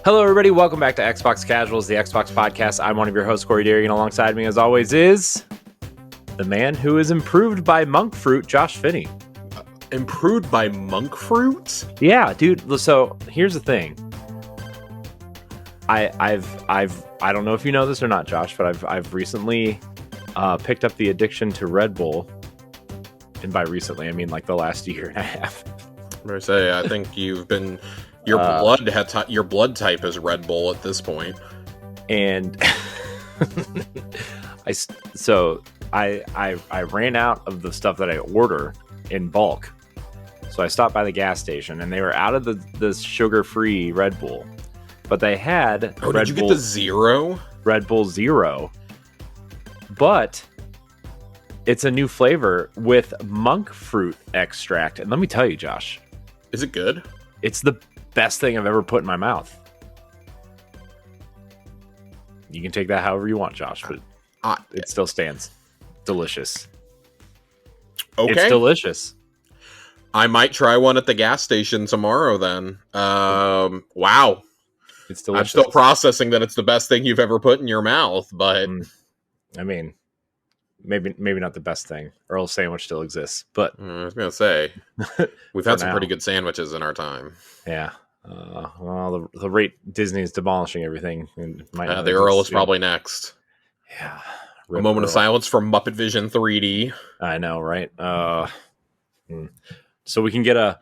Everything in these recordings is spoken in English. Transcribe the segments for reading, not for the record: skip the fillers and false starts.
Hello, everybody. Welcome back to Xbox Casuals, the Xbox podcast. I'm one of your hosts, Corey Deering, and alongside me, as always, is the man who is improved by monk fruit, Josh Finney. Improved by monk fruit? Yeah, dude. So here's the thing. I don't know if you know this or not, Josh, but I've recently picked up the addiction to Red Bull, and by recently, I mean like the last year and a half. I think you've been. Your blood type is Red Bull at this point, and I ran out of the stuff that I order in bulk, so I stopped by the gas station, and they were out of the sugar-free Red Bull, but they had did you get the Zero? Red Bull Zero, but it's a new flavor with monk fruit extract, and let me tell you, Josh, is it good? It's the best thing I've ever put in my mouth. You can take that however you want, Josh, but it still stands. Delicious. Okay. It's delicious. I might try one at the gas station tomorrow then. Wow. It's delicious. I'm still processing that it's the best thing you've ever put in your mouth, but I mean, maybe not the best thing. Earl's sandwich still exists, but I was going to say, we've had some pretty good sandwiches in our time. Yeah. Well, the rate Disney's demolishing everything. The Earl is probably next. Yeah. A moment of silence for Muppet Vision 3D. I know, right? So we can get a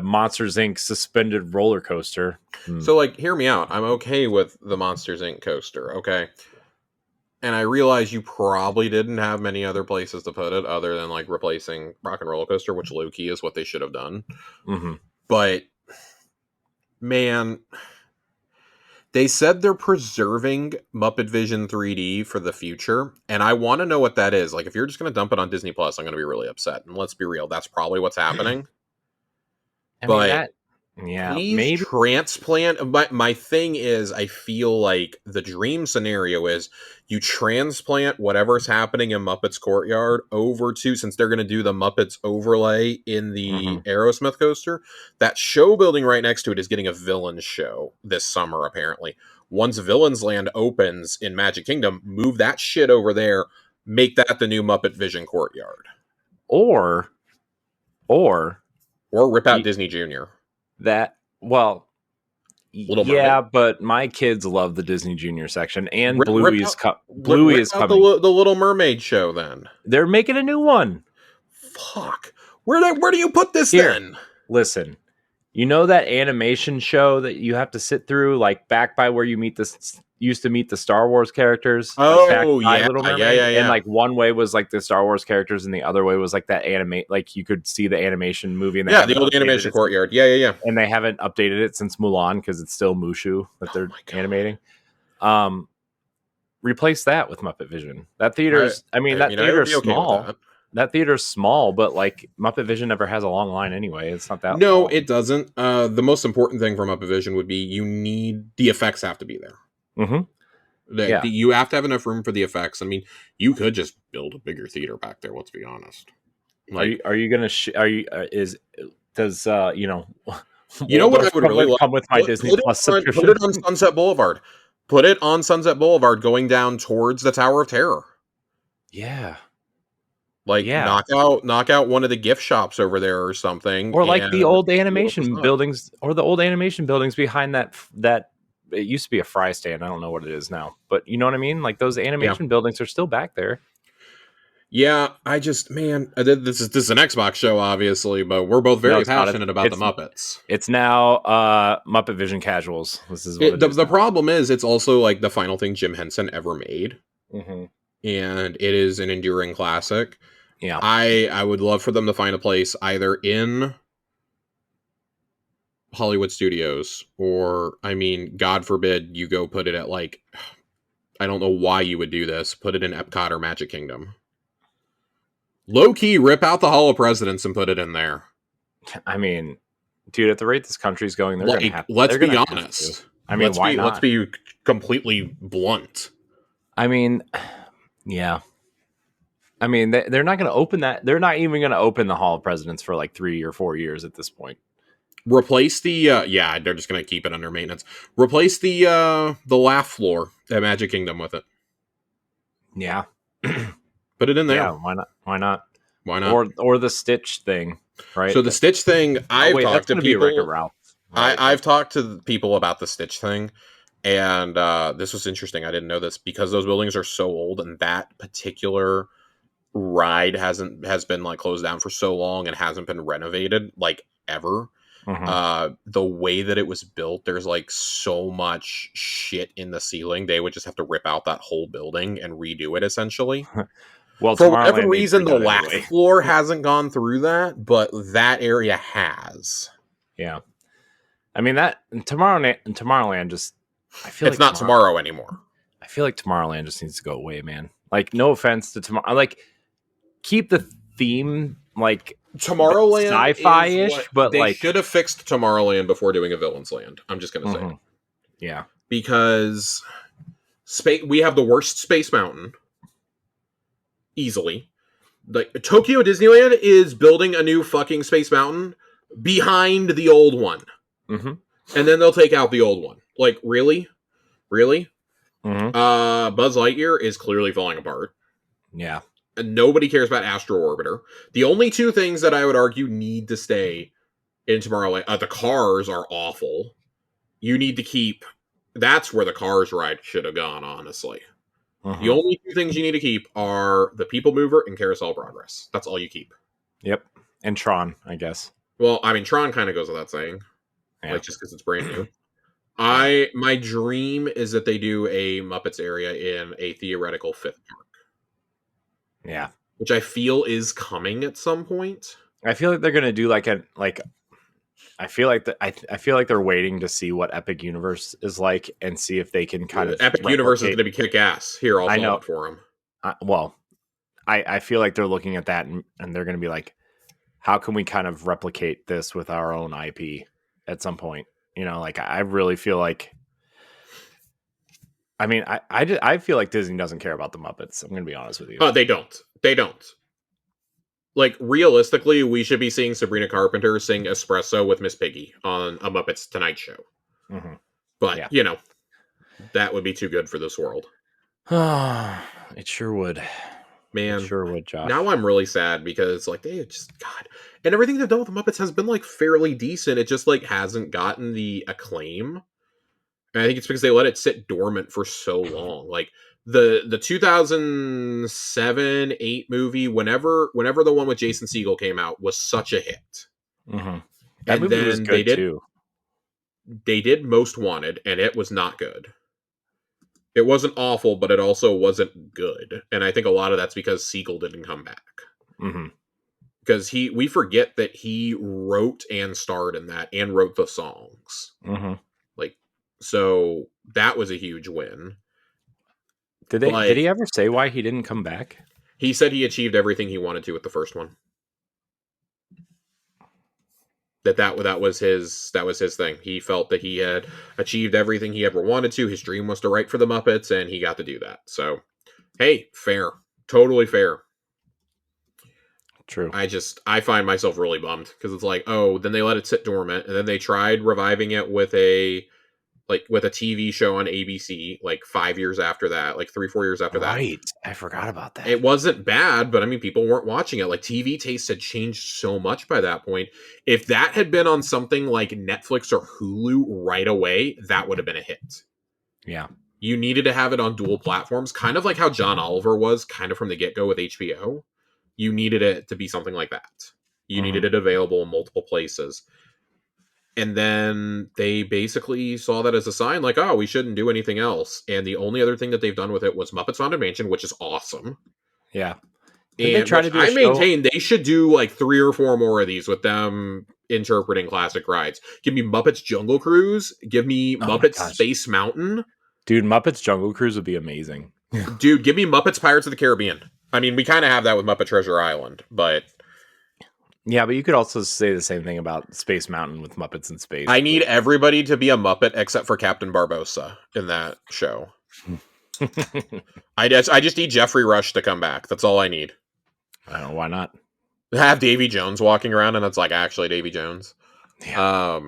Monsters Inc. suspended roller coaster. So, hear me out. I'm okay with the Monsters Inc. coaster, okay? And I realize you probably didn't have many other places to put it other than, replacing Rock and Roller Coaster, which low-key is what they should have done. Mm-hmm. But, man, they said they're preserving Muppet Vision 3D for the future, and I want to know what that is. If you're just going to dump it on Disney Plus, I'm going to be really upset. And let's be real, that's probably what's happening. Please maybe transplant. My thing is, I feel like the dream scenario is you transplant whatever's happening in Muppets Courtyard over to, since they're going to do the Muppets overlay in the Aerosmith coaster, that show building right next to it is getting a villain show this summer, apparently. Once Villains Land opens in Magic Kingdom, move that shit over there, make that the new Muppet Vision Courtyard. Or rip out Disney Junior. Little Mermaid. But my kids love the Disney Junior section, and Bluey is coming. The Little Mermaid show, then they're making a new one. Fuck, where do you put this then? Listen, you know that animation show that you have to sit through, back by where you used to meet the Star Wars characters. Oh, yeah. Little Mermaid? Yeah. And one way was the Star Wars characters, and the other way was that animate. You could see the animation movie. And the old animation courtyard. Yeah. And they haven't updated it since Mulan because it's still Mushu that they're animating. Replace that with Muppet Vision. That theater's. Theater's small. That theater's small, but Muppet Vision never has a long line anyway. It's not that. No, long. It doesn't. The most important thing for Muppet Vision would be you need the effects have to be there. Mm-hmm. You have to have enough room for the effects. I mean, you could just build a bigger theater back there. Let's be honest. Are you gonna? Does you know what I would really like? Come with my Disney Plus subscription. Put it on Sunset Boulevard. Put it on Sunset Boulevard, going down towards the Tower of Terror. Yeah. Knock out one of the gift shops over there or something, or the old animation buildings, or the old animation buildings behind that. It used to be a fry stand. I don't know what it is now, but you know what I mean? Those animation buildings are still back there. Yeah, this is an Xbox show, obviously, but we're both very passionate about the Muppets. It's now Muppet Vision Casuals. This is what the problem is. It's also the final thing Jim Henson ever made, and it is an enduring classic. Yeah, I would love for them to find a place either in Hollywood Studios, or God forbid you go put it at I don't know why you would do this. Put it in Epcot or Magic Kingdom. Low key, rip out the Hall of Presidents and put it in there. I mean, dude, at the rate this country's going, they're going to have. Let's be honest. Why not? Let's be completely blunt. Yeah. I mean, they're not going to open that. They're not even going to open the Hall of Presidents for like 3 or 4 years at this point. Replace the yeah, they're just gonna keep it under maintenance. Replace the laugh floor at Magic Kingdom with it. Yeah. Put it in there. Yeah, why not? Why not? Why not? Or the Stitch thing, right? So the Stitch thing, I've wait, talked that's to gonna be Wreck-It people. Ralph. Right? I've talked to people about the Stitch thing, and this was interesting. I didn't know this because those buildings are so old, and that particular ride has been like closed down for so long and hasn't been renovated like ever. The way that it was built, there's like so much shit in the ceiling. They would just have to rip out that whole building and redo it essentially. Well, for whatever Tomorrowland reason, the redone laugh anyway. floor hasn't gone through that, but that area has. Yeah, I mean that Tomorrowland just. I feel it's like not tomorrow anymore. I feel like Tomorrowland just needs to go away, man. Like, no offense to Tomorrow, like keep the theme like Tomorrowland sci-fi-ish, but they like should have fixed Tomorrowland before doing a Villain's Land. I'm just gonna say, yeah, because we have the worst Space Mountain easily. Like Tokyo Disneyland is building a new fucking Space Mountain behind the old one, and then they'll take out the old one. Like really. Buzz Lightyear is clearly falling apart. Yeah. And nobody cares about Astro Orbiter. The only two things that I would argue need to stay in Tomorrowland, the cars are awful. You need to keep. That's where the Cars ride should have gone, honestly. The only two things you need to keep are the People Mover and Carousel Progress. That's all you keep. Yep. And Tron, I guess. Well, I mean, Tron kind of goes without saying. Yeah. Like, just because it's brand new. My dream is that they do a Muppets area in a theoretical fifth park. Yeah. Which I feel is coming at some point. I feel like they're gonna do I feel like they're waiting to see what Epic Universe is like and see if they can kind of Epic Universe is going to be kick ass. Here, I'll solve it for them. I feel like they're looking at that and they're going to be like, how can we kind of replicate this with our own IP at some point? You know, like I really feel like. I mean, I feel like Disney doesn't care about the Muppets. I'm going to be honest with you. They don't. Like, realistically, we should be seeing Sabrina Carpenter sing Espresso with Miss Piggy on a Muppets Tonight Show. But, you know, that would be too good for this world. It sure would. Man. It sure would, Josh. Now I'm really sad because, like, they just, God. And everything they've done with the Muppets has been, like, fairly decent. It just, like, hasn't gotten the acclaim. And I think it's because they let it sit dormant for so long. Like, the 2007-8 movie, whenever the one with Jason Segel came out, was such a hit. That movie was good too. They did Most Wanted, and it was not good. It wasn't awful, but it also wasn't good. And I think a lot of that's because Segel didn't come back. Because we forget that he wrote and starred in that and wrote the songs. Like, so that was a huge win. Did he ever say why he didn't come back? He said he achieved everything he wanted to with the first one. That was his thing. He felt that he had achieved everything he ever wanted to. His dream was to write for the Muppets, and he got to do that. So, hey, fair. Totally fair. True. I find myself really bummed because it's like, oh, then they let it sit dormant, and then they tried reviving it with a TV show on ABC, like 5 years after that, like 3-4 years after that. Right. I forgot about that. It wasn't bad, but I mean, people weren't watching it. Like, TV tastes had changed so much by that point. If that had been on something like Netflix or Hulu right away, that would have been a hit. Yeah. You needed to have it on dual platforms, kind of like how John Oliver was kind of from the get-go with HBO. You needed it to be something like that. You needed it available in multiple places. And then they basically saw that as a sign, like, oh, we shouldn't do anything else. And the only other thing that they've done with it was Muppets Haunted Mansion, which is awesome. Yeah. And they try to do maintain they should do like 3 or 4 more of these with them interpreting classic rides. Give me Muppets Jungle Cruise. Give me Muppets Space Mountain. Dude, Muppets Jungle Cruise would be amazing. Dude, give me Muppets Pirates of the Caribbean. I mean, we kind of have that with Muppet Treasure Island, but... Yeah, but you could also say the same thing about Space Mountain with Muppets in Space. I need everybody to be a Muppet except for Captain Barbossa in that show. I just need Jeffrey Rush to come back. That's all I need. I don't know, why not? Have Davy Jones walking around and it's like actually Davy Jones. Yeah.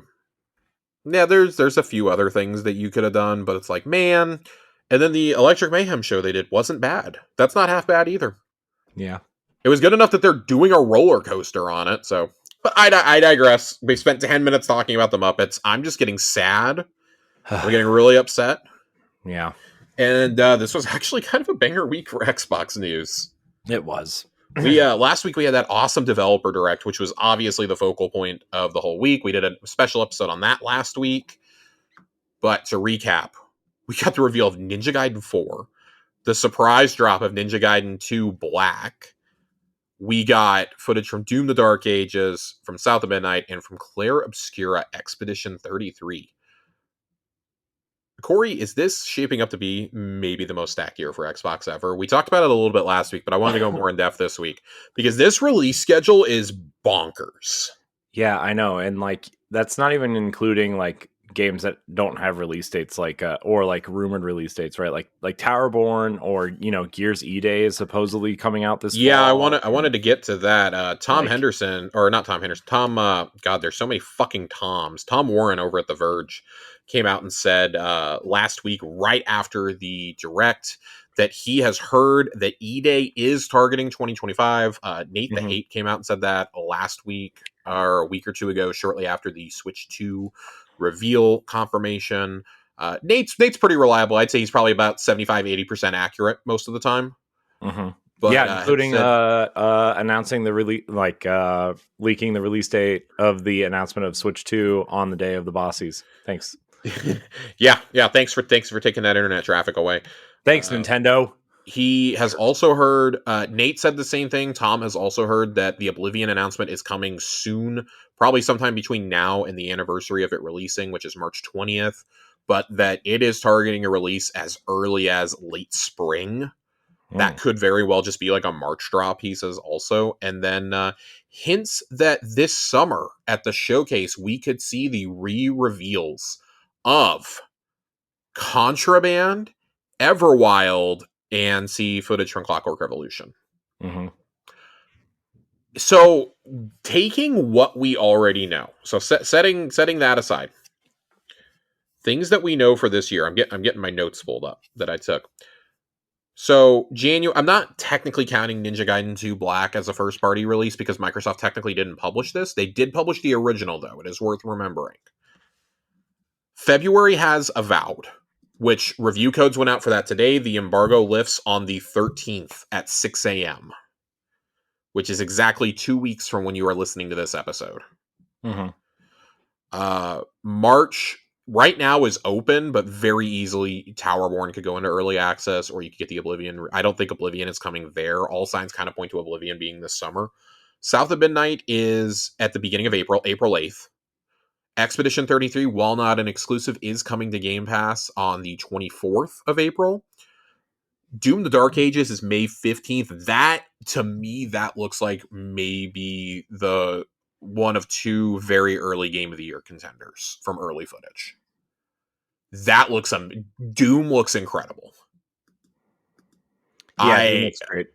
Yeah, there's a few other things that you could have done, but it's like, man. And then the Electric Mayhem show they did wasn't bad. That's not half bad either. Yeah. It was good enough that they're doing a roller coaster on it. So, but I digress. We spent 10 minutes talking about the Muppets. I'm just getting sad. I'm getting really upset. Yeah. And this was actually kind of a banger week for Xbox news. It was. We last week we had that awesome developer direct, which was obviously the focal point of the whole week. We did a special episode on that last week. But to recap, we got the reveal of Ninja Gaiden 4, the surprise drop of Ninja Gaiden 2 Black. We got footage from Doom the Dark Ages, from South of Midnight, and from Claire Obscura Expedition 33. Corey, is this shaping up to be maybe the most stacked year for Xbox ever? We talked about it a little bit last week, but I wanted to go more in depth this week because this release schedule is bonkers. Yeah, I know. And like, that's not even including like games that don't have release dates, like or like rumored release dates, right? Like Towerborn, or Gears E-Day is supposedly coming out this Yeah, fall. I wanted to get to that. Tom Like- Henderson, or not Tom Henderson, Tom God, there's so many fucking Toms. Tom Warren over at The Verge came out and said last week, right after the direct, that he has heard that E-Day is targeting 2025. Nate the Mhm. Hate came out and said that last week or a week or two ago, shortly after the Switch 2 reveal confirmation. Nate's pretty reliable. I'd say he's probably about 75-80% accurate most of the time. Mhm. But, yeah, including announcing the release, like leaking the release date of the announcement of Switch 2 on the day of the Bossies. Thanks. yeah. Thanks for taking that internet traffic away. Thanks, Nintendo. He has also heard. Nate said the same thing. Tom has also heard that the Oblivion announcement is coming soon, probably sometime between now and the anniversary of it releasing, which is March 20th. But that it is targeting a release as early as late spring. That could very well just be like a March drop, he says also. And then hints that this summer at the showcase, we could see the re-reveals of Contraband, Everwild, and see footage from Clockwork Revolution. Mm-hmm. So taking what we already know, so setting that aside, things that we know for this year, I'm getting my notes pulled up that I took. So January, I'm not technically counting Ninja Gaiden 2 Black as a first party release because Microsoft technically didn't publish this. They did publish the original though. It is worth remembering. February has Avowed, which review codes went out for that today. The embargo lifts on the 13th at 6 a.m., which is exactly 2 weeks from when you are listening to this episode. Mm-hmm. March right now is open, but very easily Towerborn could go into early access, or you could get the Oblivion. I don't think Oblivion is coming there. All signs kind of point to Oblivion being this summer. South of Midnight is at the beginning of April 8th. Expedition 33, while not an exclusive, is coming to Game Pass on the 24th of April. Doom the Dark Ages is May 15th. That, to me, that looks like maybe the one of two very early Game of the Year contenders from early footage. That looks Doom looks incredible. Yeah, Doom looks great.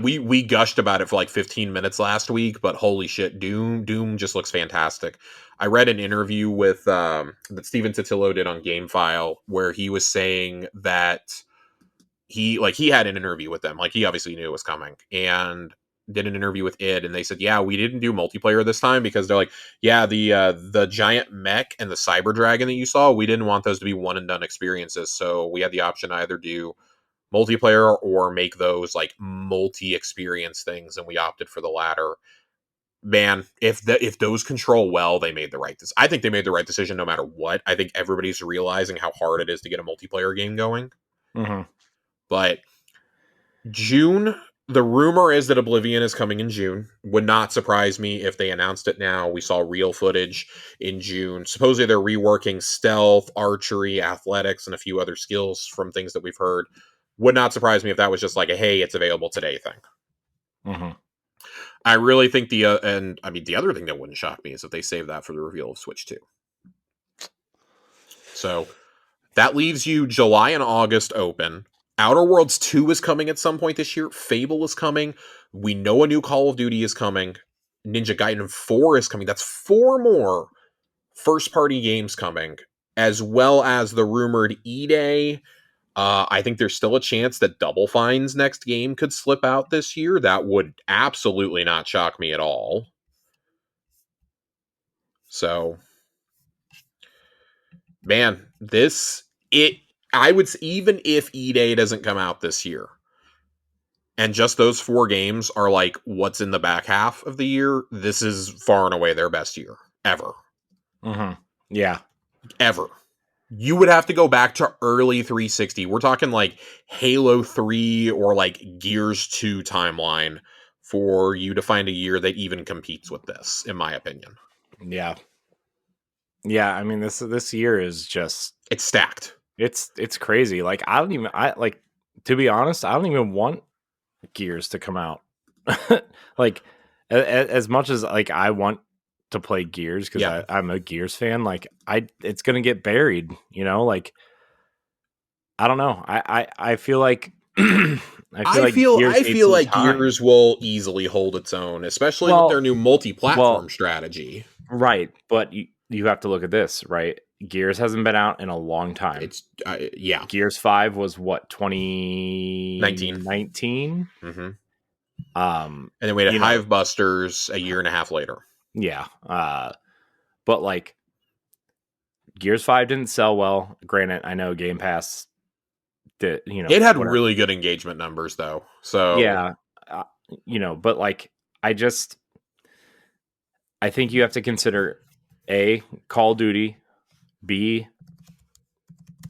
We gushed about it for like 15 minutes last week, but holy shit, Doom just looks fantastic. I read an interview with that Steven Totillo did on GameFile where he was saying that he had an interview with them, like he obviously knew it was coming, and did an interview with id, and they said, yeah, we didn't do multiplayer this time because they're like, yeah, the giant mech and the cyber dragon that you saw, we didn't want those to be one and done experiences, so we had the option to either do multiplayer or make those like multi-experience things, and we opted for the latter. Man, if those control well, they made the right decision. I think they made the right decision no matter what. I think everybody's realizing how hard it is to get a multiplayer game going. Mm-hmm. But June, the rumor is that Oblivion is coming in June. Would not surprise me if they announced it now. We saw real footage in June. Supposedly they're reworking stealth, archery, athletics, and a few other skills from things that we've heard. Would not surprise me if that was just like a, hey, it's available today thing. Mm-hmm. I really think the other thing that wouldn't shock me is if they save that for the reveal of Switch 2. So that leaves you July and August open. Outer Worlds 2 is coming at some point this year. Fable is coming. We know a new Call of Duty is coming. Ninja Gaiden 4 is coming. That's 4 more first party games coming, as well as the rumored E-Day. I think there's still a chance that Double Fine's next game could slip out this year. That would absolutely not shock me at all. So, man, I would, even if E-Day doesn't come out this year, and just those 4 games are like what's in the back half of the year, this is far and away their best year ever. Mm-hmm. Yeah. Ever. You would have to go back to early 360. We're talking like Halo 3 or like Gears 2 timeline for you to find a year that even competes with this, in my opinion. Yeah. Yeah, I mean this year is just, it's stacked. It's crazy. Like to be honest, I don't even want Gears to come out. Like as much as like I want to play Gears because I'm a Gears fan, like it's gonna get buried, like I don't know. I feel like I feel like Gears will easily hold its own, especially with their new multi-platform strategy. Right, but you have to look at this, right? Gears hasn't been out in a long time. It's Gears 5 was what, 2019? Mm-hmm. And then we had Hive Busters a year and a half later. Yeah. But like Gears 5 didn't sell well. Granted, I know Game Pass did, it had really good engagement numbers though. So yeah, but like I think you have to consider A, Call of Duty, B,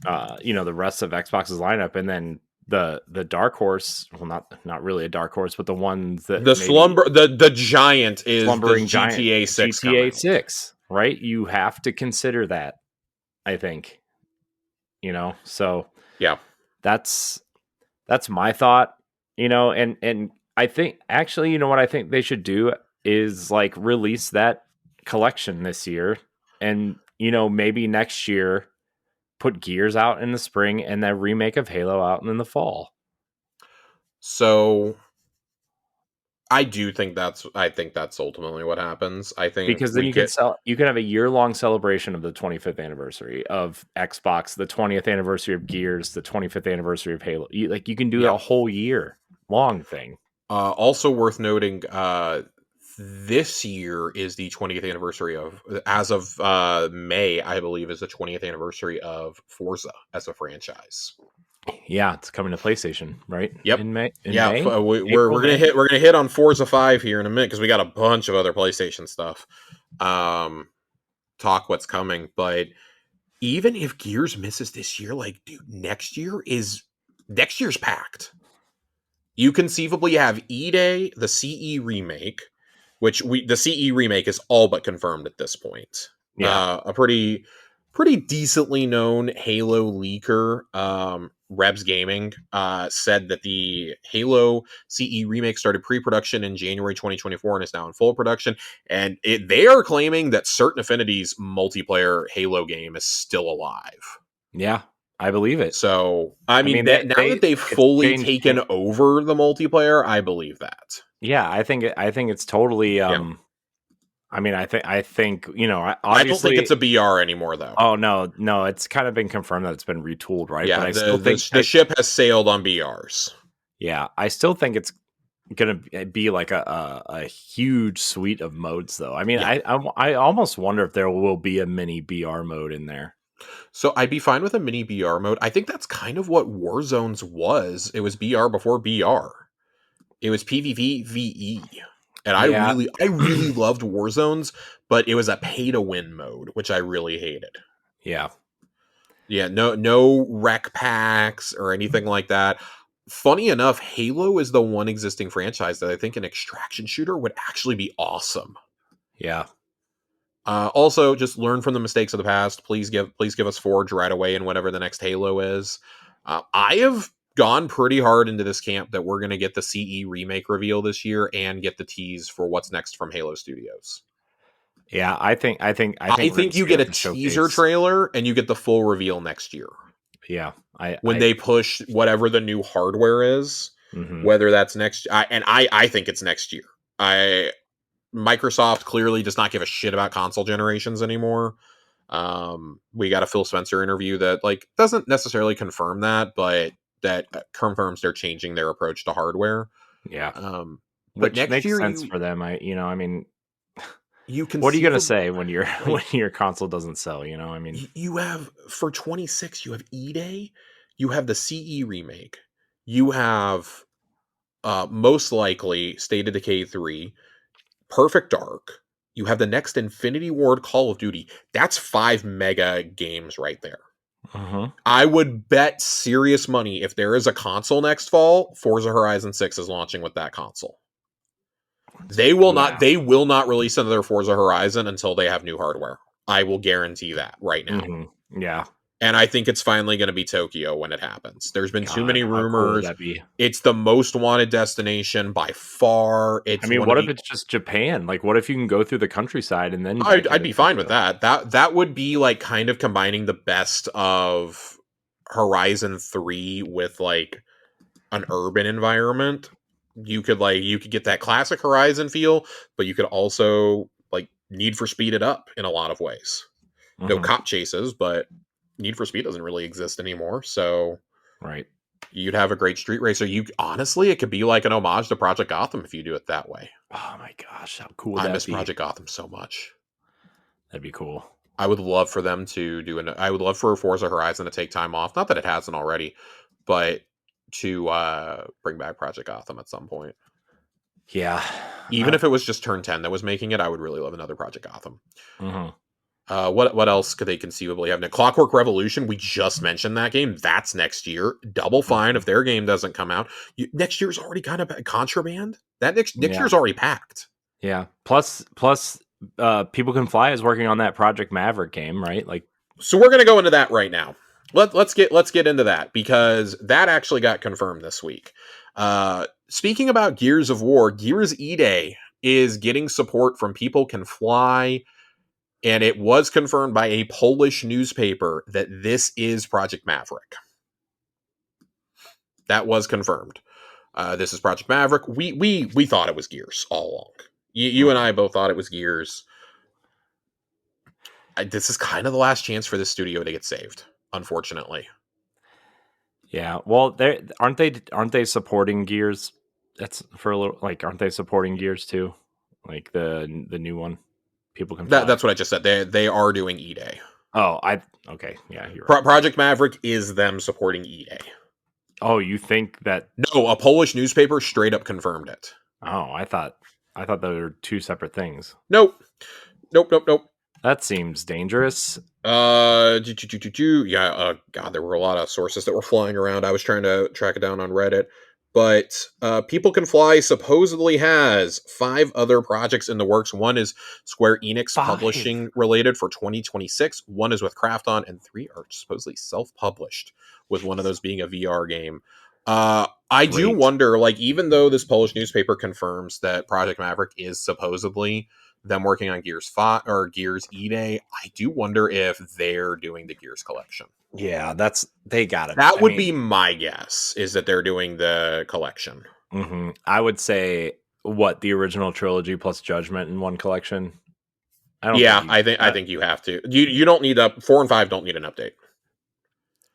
the rest of Xbox's lineup, and then the dark horse, well, not really a dark horse, but the ones that the giant is slumbering GTA 6. GTA 6, right? You have to consider that, I think. So yeah, that's my thought. And I think actually, what I think they should do is like release that collection this year, and maybe next year put Gears out in the spring and that remake of Halo out in the fall. So I think that's ultimately what happens. I think because then you can have a year-long celebration of the 25th anniversary of Xbox, the 20th anniversary of Gears, the 25th anniversary of Halo. You can do a whole year long thing. Also worth noting, this year is the 20th anniversary as of May, I believe, is the 20th anniversary of Forza as a franchise. Yeah, it's coming to PlayStation, right? Yep. In May. May? We're gonna hit on Forza 5 here in a minute because we got a bunch of other PlayStation stuff. Talk what's coming, but even if Gears misses this year, like, dude, next year's packed. You conceivably have E-Day, the CE remake, which the CE remake is all but confirmed at this point. Yeah. A pretty decently known Halo leaker, Rebs Gaming, said that the Halo CE remake started pre-production in January 2024 and is now in full production. And they are claiming that Certain Affinity's multiplayer Halo game is still alive. Yeah, I believe it. So, now that they've fully taken over the multiplayer, I believe that. Yeah, I think it's totally. I think obviously, I don't think it's a BR anymore, though. Oh no, it's kind of been confirmed that it's been retooled, right? Yeah, but I still think the ship has sailed on BRs. Yeah, I still think it's gonna be like a huge suite of modes, though. I mean, I almost wonder if there will be a mini BR mode in there. So I'd be fine with a mini BR mode. I think that's kind of what Warzone's was. It was BR before BR. It was PvVe. And I really loved Warzones, but it was a pay-to-win mode, which I really hated. Yeah. Yeah, no rec packs or anything like that. Funny enough, Halo is the one existing franchise that I think an extraction shooter would actually be awesome. Yeah. Also, just learn from the mistakes of the past. Please give us Forge right away in whatever the next Halo is. I have gone pretty hard into this camp that we're going to get the CE remake reveal this year and get the tease for what's next from Halo Studios. Yeah, I think you get a teaser trailer and you get the full reveal next year. Yeah, when they push whatever the new hardware is, whether that's next, I think it's next year. Microsoft clearly does not give a shit about console generations anymore. We got a Phil Spencer interview that like doesn't necessarily confirm that, but that confirms they're changing their approach to hardware. Yeah. But Which next makes year sense for them. I mean, you what are you gonna conceivably say when your like when your console doesn't sell? I mean, you have for 26, you have E-Day, you have the CE remake, you have most likely State of Decay 3, Perfect Dark, you have the next Infinity Ward Call of Duty. That's 5 mega games right there. mhm. I would bet serious money if there is a console next fall, Forza Horizon 6 is launching with that console. They will Yeah. not release another Forza Horizon until they have new hardware. I will guarantee that right now. Yeah. And I think it's finally going to be Tokyo when it happens. There's been too God, many how cool would rumors. that be? It's the most wanted destination by far. I It's mean, one of what if the it's just Japan? Like, what if you can go through the countryside and then I'd, make it I'd to be fine with Tokyo? that. That would be like kind of combining the best of Horizon 3 with like an urban environment. You could get that classic Horizon feel, but you could also like Need for Speed it up in a lot of ways. No Mhm. cop chases, but Need for Speed doesn't really exist anymore, so Right. you'd have a great street racer. You honestly, it could be like an homage to Project Gotham if you do it that way. Oh my gosh, how cool would I that miss be? Project Gotham so much. That'd be cool. I would love for them to I would love for Forza Horizon to take time off. Not that it hasn't already, but to bring back Project Gotham at some point. Yeah. Even if it was just Turn 10 that was making it, I would really love another Project Gotham. Mhm. What else could they conceivably have? Now, Clockwork Revolution, we just mentioned that game. That's next year. Double fine if their game doesn't come out. Next year's already kind of Contraband. That next Yeah. year's already packed. Yeah. Plus, People Can Fly is working on that Project Maverick game, right? Like, So we're gonna go into that right now. Let's get into that because that actually got confirmed this week. Speaking about Gears of War, Gears E-Day is getting support from People Can Fly, and it was confirmed by a Polish newspaper that this is Project Maverick. That was confirmed. This is Project Maverick. We thought it was Gears all along. You and I both thought it was Gears. This is kind of the last chance for this studio to get saved, unfortunately. yeah. Well, aren't they supporting Gears? That's for a little like, aren't they supporting Gears too? Like the new one, People Can Fly. That's what I just said. They are doing E-Day. Oh, okay. Yeah, you're right. Project Maverick is them supporting E-Day. Oh, you think that? No, a Polish newspaper straight up confirmed it. Oh, I thought those were two separate things. Nope. That seems dangerous. Yeah. God, there were a lot of sources that were flying around. I was trying to track it down on Reddit, but People Can Fly supposedly has 5 other projects in the works. One is Square Enix 5. publishing related for 2026. One is with Krafton, and 3 are supposedly self-published, with one of those being a VR game. I do wonder, like, even though this Polish newspaper confirms that Project Maverick is supposedly them working on Gears 5 or Gears E-Day, I do wonder if they're doing the Gears collection. Yeah, they got it. That would be my guess, is that they're doing the collection. Mm-hmm. I would say the original trilogy plus Judgment in one collection. I think you have to. You don't need 4 and 5 don't need an update.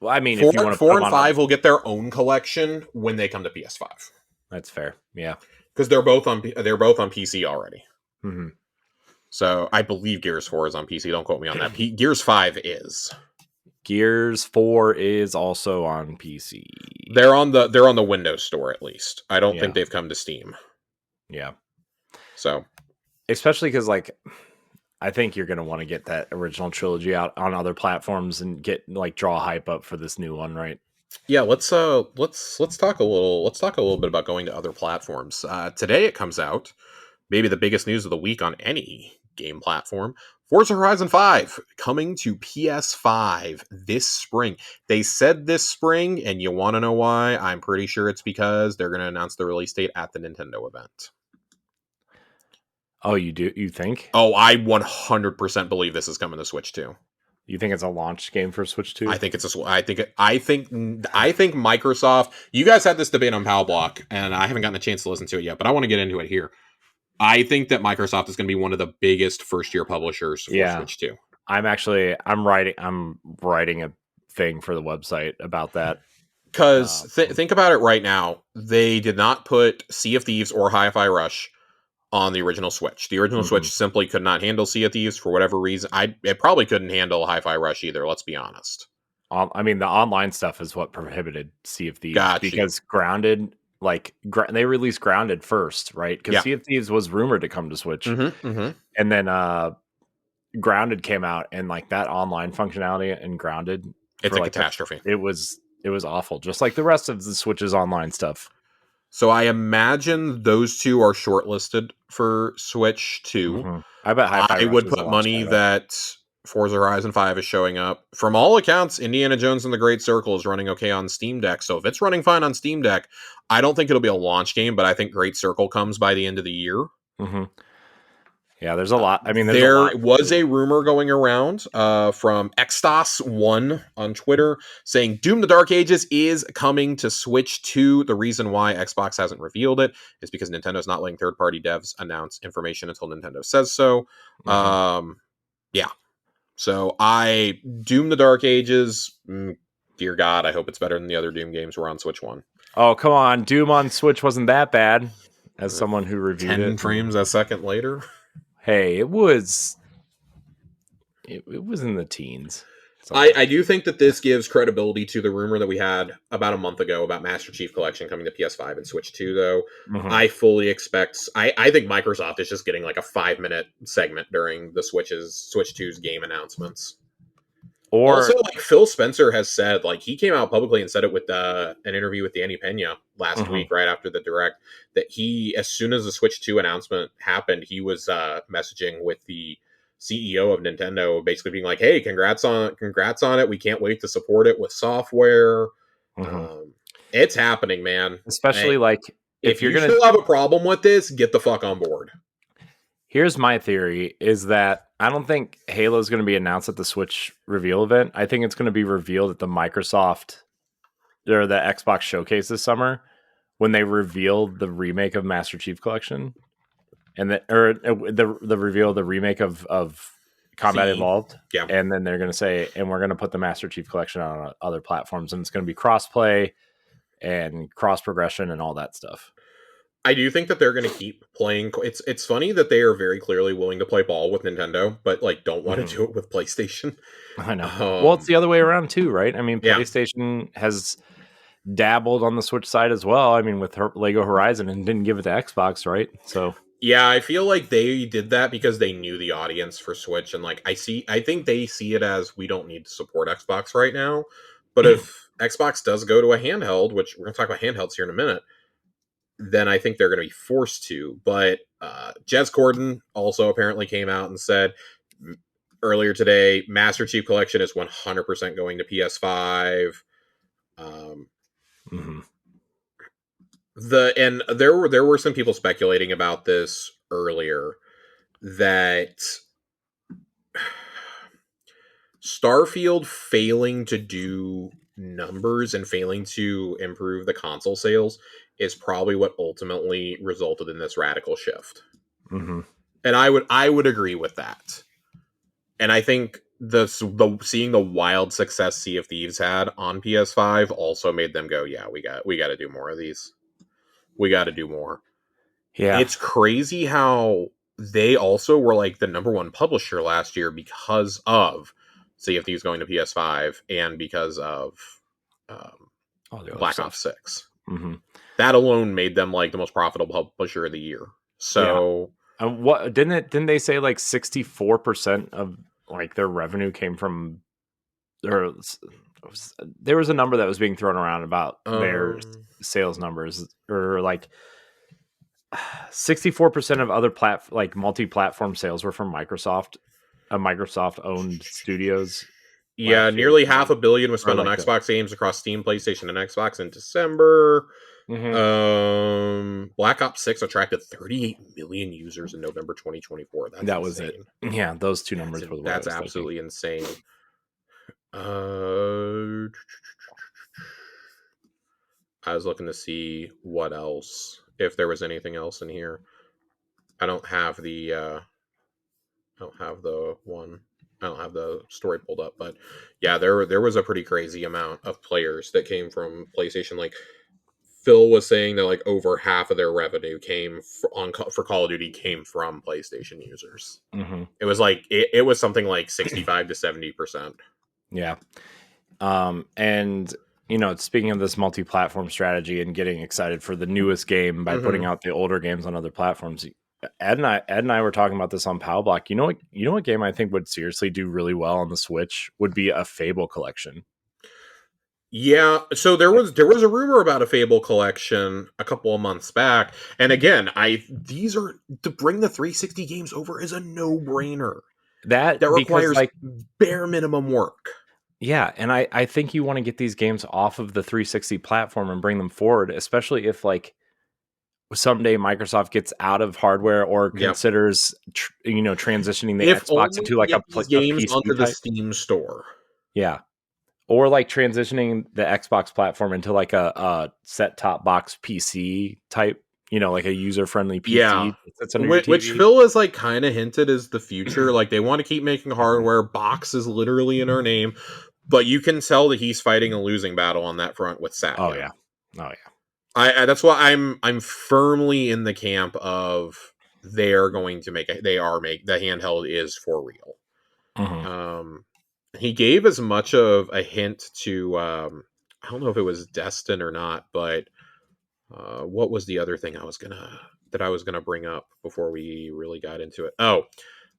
Well, I mean, 4, if you want to 4 and 5 will get their own collection when they come to PS5. That's fair. Yeah, because they're both on PC already. Mm-hmm. So I believe Gears 4 is on PC. Don't quote me on that. Gears 5 is. Gears 4 is also on PC. They're on the Windows Store at least. I don't think they've come to Steam. Yeah. So, especially because like, I think you're gonna want to get that original trilogy out on other platforms and draw hype up for this new one, right? Yeah, let's talk a little bit about going to other platforms. Today it comes out, maybe the biggest news of the week on any game platform. Forza Horizon 5 coming to PS5 this spring. They said this spring, and you want to know why? I'm pretty sure it's because they're going to announce the release date at the Nintendo event. Oh, you do? You think? Oh, I 100% believe this is coming to Switch 2. You think it's a launch game for Switch 2? I think Microsoft. You guys had this debate on Pal Block, and I haven't gotten a chance to listen to it yet, but I want to get into it here. I think that Microsoft is going to be one of the biggest first-year publishers for Switch 2. I'm writing a thing for the website about that. Because think about it right now. They did not put Sea of Thieves or Hi-Fi Rush on the original Switch. The original Switch simply could not handle Sea of Thieves for whatever reason. It probably couldn't handle Hi-Fi Rush either, let's be honest. I mean, the online stuff is what prohibited Sea of Thieves Got you. because Grounded, they released Grounded first, right? Because Yeah. Sea of Thieves was rumored to come to Switch, Mm-hmm. and then Grounded came out, and like that online functionality in Grounded, It's a catastrophe. It was awful, just like the rest of the Switch's online stuff. So I imagine those two are shortlisted for Switch 2. Mm-hmm. I bet I would put money that Forza Horizon 5 is showing up. From all accounts, Indiana Jones and the Great Circle is running okay on Steam Deck. So if it's running fine on Steam Deck, I don't think it'll be a launch game, but I think Great Circle comes by the end of the year. Mm-hmm. Yeah, there's a lot. I mean, there was a rumor going around from Extos1 on Twitter saying Doom the Dark Ages is coming to Switch 2. The reason why Xbox hasn't revealed it is because Nintendo's not letting third-party devs announce information until Nintendo says so. Yeah. So Doom the Dark Ages, dear God, I hope it's better than the other Doom games were on Switch 1. Oh, come on. Doom on Switch wasn't that bad, as someone who reviewed 10 frames a second later. Hey, it was in the teens. I do think that this gives credibility to the rumor that we had about a month ago about Master Chief Collection coming to PS5 and Switch 2, though. I fully expect... I think Microsoft is just getting like a 5-minute segment during the Switch 2's game announcements. Or also, like Phil Spencer has said, like he came out publicly and said it with an interview with Danny Pena last week, right after the Direct, that he, as soon as the Switch 2 announcement happened, he was messaging with the CEO of Nintendo, basically being like, "Hey, congrats on it. We can't wait to support it with software." It's happening, man. Especially if you're gonna still have a problem with this, get the fuck on board. Here's my theory: is that I don't think Halo is going to be announced at the Switch reveal event. I think it's going to be revealed at the Microsoft or the Xbox showcase this summer when they reveal the remake of Master Chief Collection, and the reveal of the remake of Combat Evolved. Yeah, and then they're going to say, and we're going to put the Master Chief Collection on other platforms, and it's going to be cross-play and cross progression and all that stuff. I do think that they're going to keep playing. It's funny that they are very clearly willing to play ball with Nintendo, but like don't want to do it with PlayStation. I know. Well, it's the other way around too, right? I mean, PlayStation has dabbled on the Switch side as well. I mean, with Lego Horizon, and didn't give it to Xbox, right? So yeah, I feel like they did that because they knew the audience for Switch, and like I think they see it as we don't need to support Xbox right now. But if Xbox does go to a handheld, which we're going to talk about handhelds here in a minute, then I think they're going to be forced to. But Jez Corden also apparently came out and said earlier today, Master Chief Collection is 100% going to PS5. There were some people speculating about this earlier that Starfield failing to do numbers and failing to improve the console sales is probably what ultimately resulted in this radical shift. And I would agree with that. And I think seeing the wild success Sea of Thieves had on PS5 also made them go, yeah, we got to do more of these. We got to do more. Yeah, it's crazy how they also were like the number one publisher last year because of Sea of Thieves going to PS5 and because of Black Ops 6. That alone made them like the most profitable publisher of the year. So, what didn't they say like 64% of like their revenue came from, or there was a number that was being thrown around about their sales numbers, or like 64% of other multi-platform sales were from Microsoft owned studios. Yeah, nearly $500 million was spent on Xbox games across Steam, PlayStation, and Xbox in December. Black Ops 6 attracted 38 million users in November 2024. That was it. Yeah, those two numbers were that's absolutely insane. I was looking to see what else, if there was anything else in here. I don't have the one. I don't have the story pulled up, but yeah, there was a pretty crazy amount of players that came from PlayStation. Like Phil was saying that like over half of their revenue came for Call of Duty came from PlayStation users. Hmm. It was like it was something like 65 to 70%. Yeah. And speaking of this multi-platform strategy and getting excited for the newest game by putting Mm-hmm. out the older games on other platforms, Ed and I were talking about this on Pow Block. You know what game I think would seriously do really well on the Switch would be a Fable collection. Yeah, so there was a rumor about a Fable collection a couple of months back, and again, I these are to bring the 360 games over is a no-brainer. That That because requires like bare minimum work. yeah, and I think you want to get these games off of the 360 platform and bring them forward, especially if like someday Microsoft gets out of hardware or Yep. considers transitioning the If Xbox only into to like get these a games PC onto the type. Steam store. Yeah. Or like transitioning the Xbox platform into like a set top box PC type, like a user friendly Yeah. PC that sits under your Which TV. Phil has like kind of hinted is the future. Like they want to keep making hardware. Box is literally in our name, but you can tell that he's fighting a losing battle on that front with Oh Satya. yeah. Oh yeah. I that's why I'm firmly in the camp of they are going to make the handheld is for real. Hmm. Um, he gave as much of a hint to I don't know if it was Destin or not, but what was the other thing I was gonna bring up before we really got into it? Oh,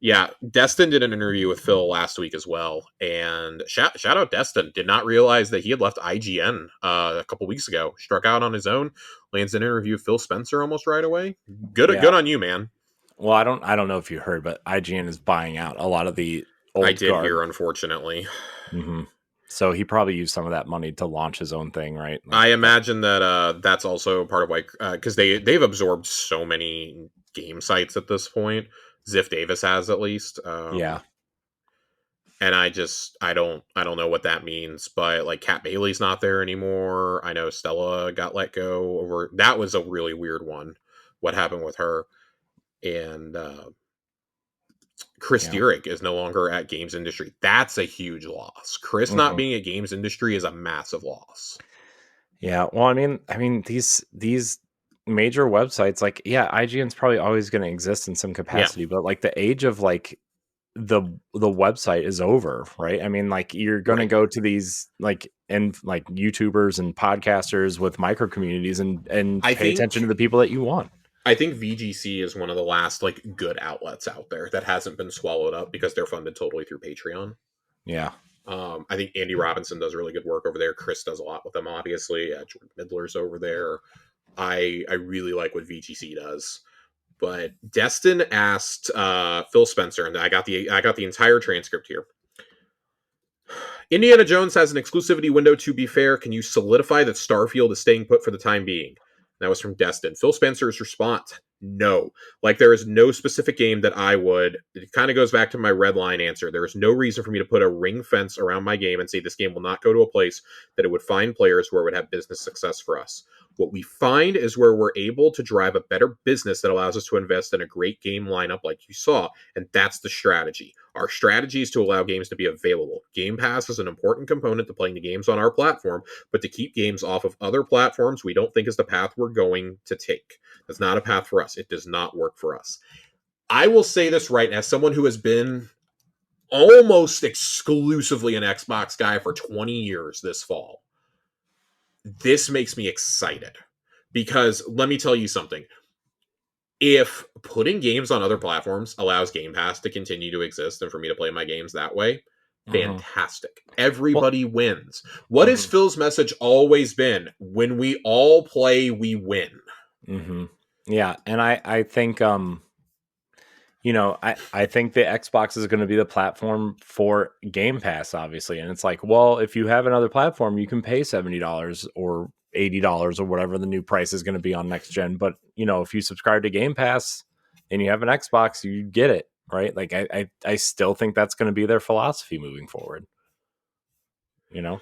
yeah, Destin did an interview with Phil last week as well, and shout out Destin. Did not realize that he had left IGN a couple weeks ago. Struck out on his own. Lands an interview with Phil Spencer almost right away. Yeah. Good on you, man. Well, I don't know if you heard, but IGN is buying out a lot of the I old did guard. hear, unfortunately. Hmm. So he probably used some of that money to launch his own thing, right? Like I imagine that that's also part of why because they've absorbed so many game sites at this point. Ziff Davis has at least. yeah. And I don't know what that means, but like Kat Bailey's not there anymore. I know Stella got let go over that was a really weird one. What happened with her? And Chris Yeah. Durick is no longer at Games Industry. That's a huge loss. Chris not Hmm. being at Games Industry is a massive loss. Yeah. Well, I mean these major websites, like, yeah, IGN's probably always going to exist in some Yeah, capacity, but like the age of like the website is over, right? I mean, like you're going to right. go to these like YouTubers and podcasters with micro communities and I pay attention to think the people that you want. I think VGC is one of the last like good outlets out there that hasn't been swallowed up because they're funded totally through Patreon. Yeah. I think Andy Robinson does really good work over there. Chris does a lot with them, obviously. Jordan Midler's over there. I really like what VGC does. But Destin asked Phil Spencer, and I got the entire transcript here. Indiana Jones has an exclusivity window. To be fair, can you solidify that Starfield is staying put for the time being? That was from Destin. Phil Spencer's response: no. Like there is no specific game that I would. It kind of goes back to my red line answer. There is no reason for me to put a ring fence around my game and say this game will not go to a place that it would find players where it would have business success for us. What we find is where we're able to drive a better business that allows us to invest in a great game lineup like you saw, and that's the strategy. Our strategy is to allow games to be available. Game Pass is an important component to playing the games on our platform, but to keep games off of other platforms, we don't think is the path we're going to take. That's not a path for us. It does not work for us. I will say this right as someone who has been almost exclusively an Xbox guy for 20 years this fall. This makes me excited because let me tell you something. If putting games on other platforms allows Game Pass to continue to exist and for me to play my games that way, Hmm. fantastic. Well, Everybody wins. What has hmm Phil's message always been? When we all play, we win. hmm yeah, and I think I think the Xbox is going to be the platform for Game Pass, obviously. And it's like, well, if you have another platform, you can pay $70 or $80 or whatever the new price is going to be on next gen. But if you subscribe to Game Pass and you have an Xbox, you get it, right? Like I still think that's going to be their philosophy moving forward. You know?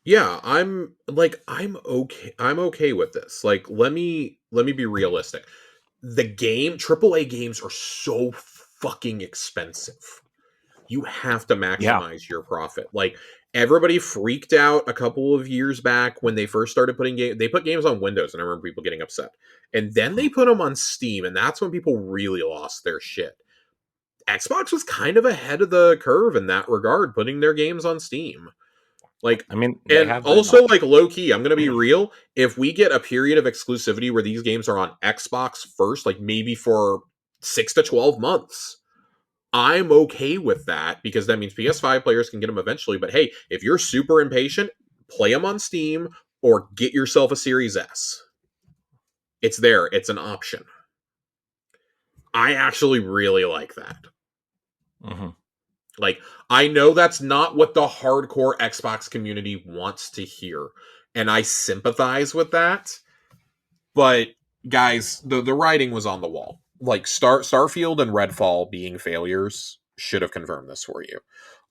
Yeah, I'm okay. I'm okay with this. Like let me be realistic. The game AAA games are so fucking expensive. You have to Yeah. maximize your profit. Like everybody freaked out a couple of years back when they first started putting they put games on Windows, and I remember people getting upset. And then they put them on Steam, and that's when people really lost their shit. Xbox was kind of ahead of the curve in that regard, putting their games on Steam. Like, I mean, they and have been. also like low key, I'm gonna be real. If we get a period of exclusivity where these games are on Xbox first, like maybe for 6 to 12 months, I'm okay with that because that means PS5 players can get them eventually. But hey, if you're super impatient, play them on Steam or get yourself a Series S. It's there. It's an option. I actually really like that. Mm-hmm. Like, I know that's not what the hardcore Xbox community wants to hear, and I sympathize with that. But guys, the writing was on the wall. Like Starfield and Redfall being failures should have confirmed this for you.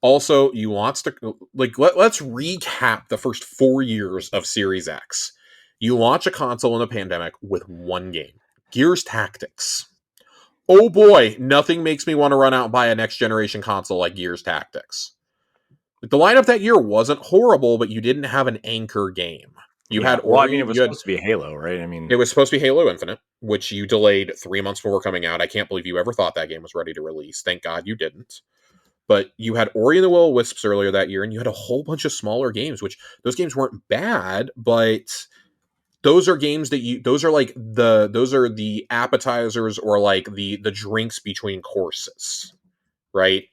Also, you wants to like let's recap the first 4 years of Series X. You launch a console in a pandemic with one game, Gears Tactics. Oh boy, nothing makes me want to run out and buy a next generation console like Gears Tactics. The lineup that year wasn't horrible, but you didn't have an anchor game. You Yeah. had Well, I mean, Ori. it was supposed to be Halo, right? I mean, It was supposed to be Halo Infinite, which you delayed 3 months before coming out. I can't believe you ever thought that game was ready to release. Thank God you didn't. But you had Ori and the Will of Wisps earlier that year, and you had a whole bunch of smaller games, which those games weren't bad, but those are games that those are the appetizers or like the drinks between courses, right?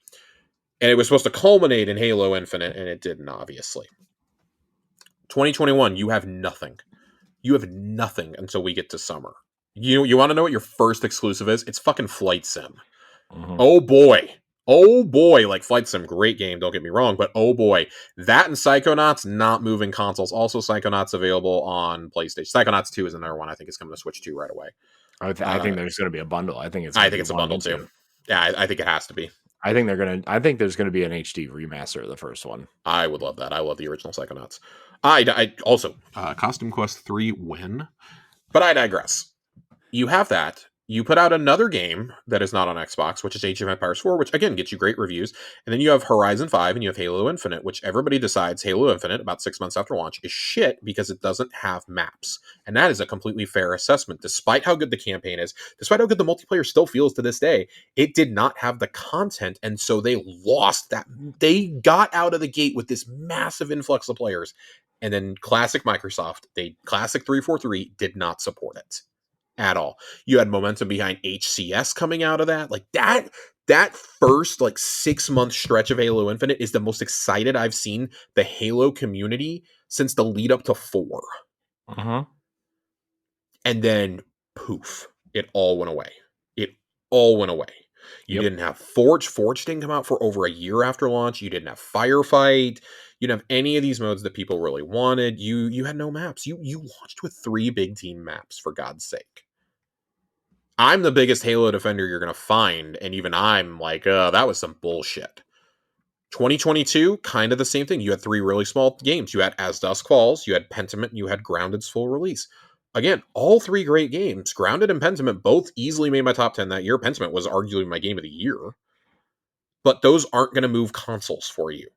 And it was supposed to culminate in Halo Infinite, and it didn't, obviously. 2021, you have nothing. You have nothing until we get to summer. You want to know what your first exclusive is? It's fucking Flight Sim. mm-hmm. Oh boy. Oh boy. Like Flight Sim, great game, don't get me wrong, but oh boy. That and Psychonauts not moving consoles. Also, Psychonauts available on PlayStation. Psychonauts 2 is another one I think is coming to Switch 2 right away. I think there's going to be a bundle. I think it's a bundle too. Yeah, I think it has to be. I think there's going to be an HD remaster of the first one. I would love that. I love the original Psychonauts. I also Costume Quest 3 win, but I digress. You have that. You put out another game that is not on Xbox, which is Age of Empires 4, which again gets you great reviews. And then you have Horizon 5 and you have Halo Infinite, which everybody decides Halo Infinite about 6 months after launch is shit because it doesn't have maps. And that is a completely fair assessment. Despite how good the campaign is, despite how good the multiplayer still feels to this day, it did not have the content. And so they lost that. They got out of the gate with this massive influx of players. And then classic Microsoft, classic 343 did not support it at all. You had momentum behind HCS coming out of that. Like that first like 6 month stretch of Halo Infinite is the most excited I've seen the Halo community since the lead up to 4. Uh-huh. And then poof, it all went away. It all went away. You didn't have Forge. Forge didn't come out for over a year after launch. You didn't have Firefight. You didn't have any of these modes that people really wanted. You had no maps. You launched with 3 big team maps, for God's sake. I'm the biggest Halo defender you're going to find, and even I'm like, that was some bullshit. 2022, kind of the same thing. You had 3 really small games. You had As Dusk Falls, you had Pentiment, and you had Grounded's full release. Again, all 3 great games. Grounded and Pentiment both easily made my top 10 that year. Pentiment was arguably my game of the year. But those aren't going to move consoles for you.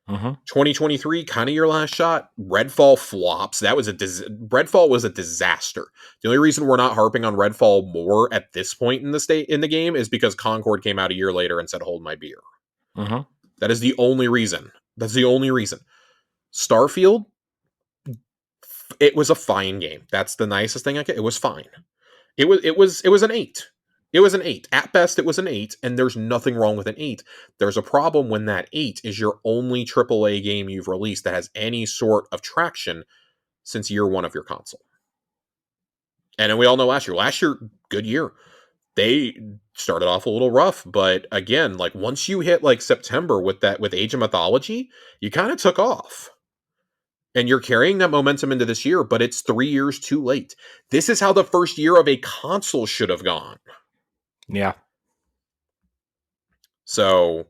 2023, kind of your last shot. Redfall flops. Redfall was a disaster. The only reason we're not harping on Redfall more at this point in the game is because Concord came out a year later and said, "Hold my beer." That is the only reason. That's the only reason. Starfield, it was a fine game. That's the nicest thing I could. It was fine. It was an 8. It was an 8. At best, it was an 8, and there's nothing wrong with an 8. There's a problem when that 8 is your only AAA game you've released that has any sort of traction since year 1 of your console. And then we all know last year, good year. They started off a little rough, but again, like once you hit like September with Age of Mythology, you kind of took off. And you're carrying that momentum into this year, but it's 3 years too late. This is how the first year of a console should have gone. Yeah. So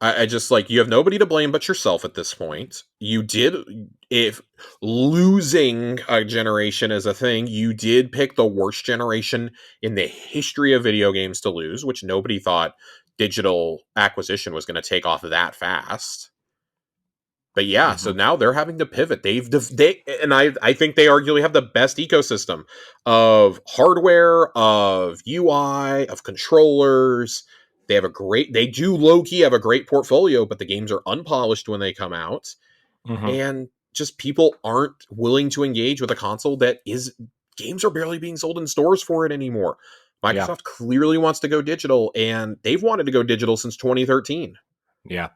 I just like, you have nobody to blame but yourself at this point. If losing a generation is a thing, you did pick the worst generation in the history of video games to lose, which nobody thought digital acquisition was going to take off that fast. But yeah, so now they're having to pivot. I think they arguably have the best ecosystem of hardware, of UI, of controllers. They do low key have a great portfolio, but the games are unpolished when they come out. And just people aren't willing to engage with a console games are barely being sold in stores for it anymore. Microsoft clearly wants to go digital, and they've wanted to go digital since 2013. Yeah.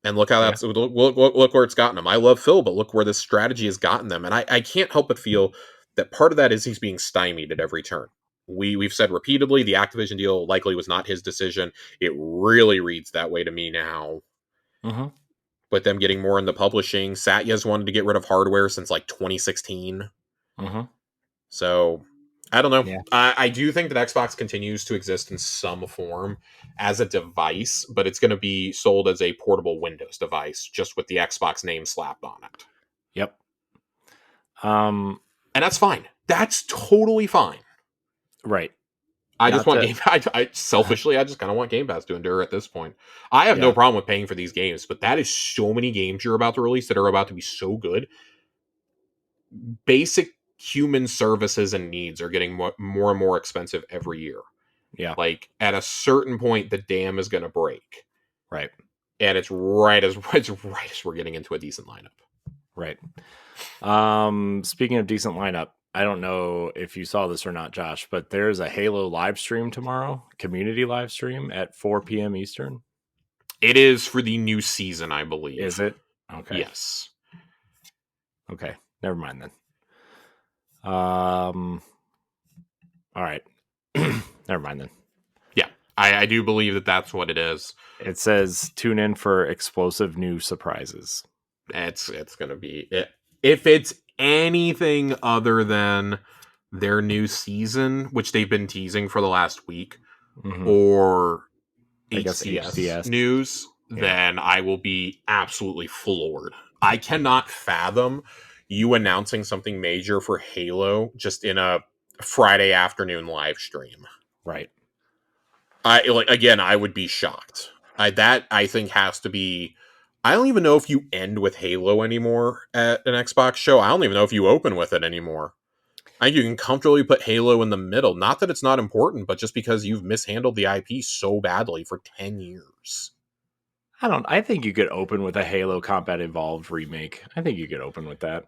And look how look where it's gotten them. I love Phil, but look where this strategy has gotten them. And I can't help but feel that part of that is he's being stymied at every turn. We've said repeatedly the Activision deal likely was not his decision. It really reads that way to me now. With them getting more into publishing, Satya's wanted to get rid of hardware since like 2016. So I don't know. Yeah. I do think that Xbox continues to exist in some form as a device, but it's going to be sold as a portable Windows device, just with the Xbox name slapped on it. Yep. And that's fine. That's totally fine. Right. I just want Game Pass. Selfishly, I just kind of want Game Pass to endure at this point. I have no problem with paying for these games, but that is so many games you're about to release that are about to be so good. Basic human services and needs are getting more and more expensive every year. Yeah. Like at a certain point, the dam is going to break. Right. And it's right as we're getting into a decent lineup. Right. Speaking of decent lineup, I don't know if you saw this or not, Josh, but there's a Halo live stream tomorrow, community live stream at 4 p.m. Eastern. It is for the new season, I believe. Is it? Okay. Yes. Okay. Never mind then. All right. Never mind then. Yeah, I do believe that that's what it is. It says tune in for explosive new surprises. It's going to be it. If it's anything other than their new season, which they've been teasing for the last week, or HCS news, then I will be absolutely floored. I cannot fathom you announcing something major for Halo just in a Friday afternoon live stream. Right. I would be shocked. I think has to be. I don't even know if you end with Halo anymore at an Xbox show. I don't even know if you open with it anymore. I think you can comfortably put Halo in the middle. Not that it's not important, but just because you've mishandled the IP so badly for 10 years. I think you could open with a Halo Combat Evolved remake. I think you could open with that.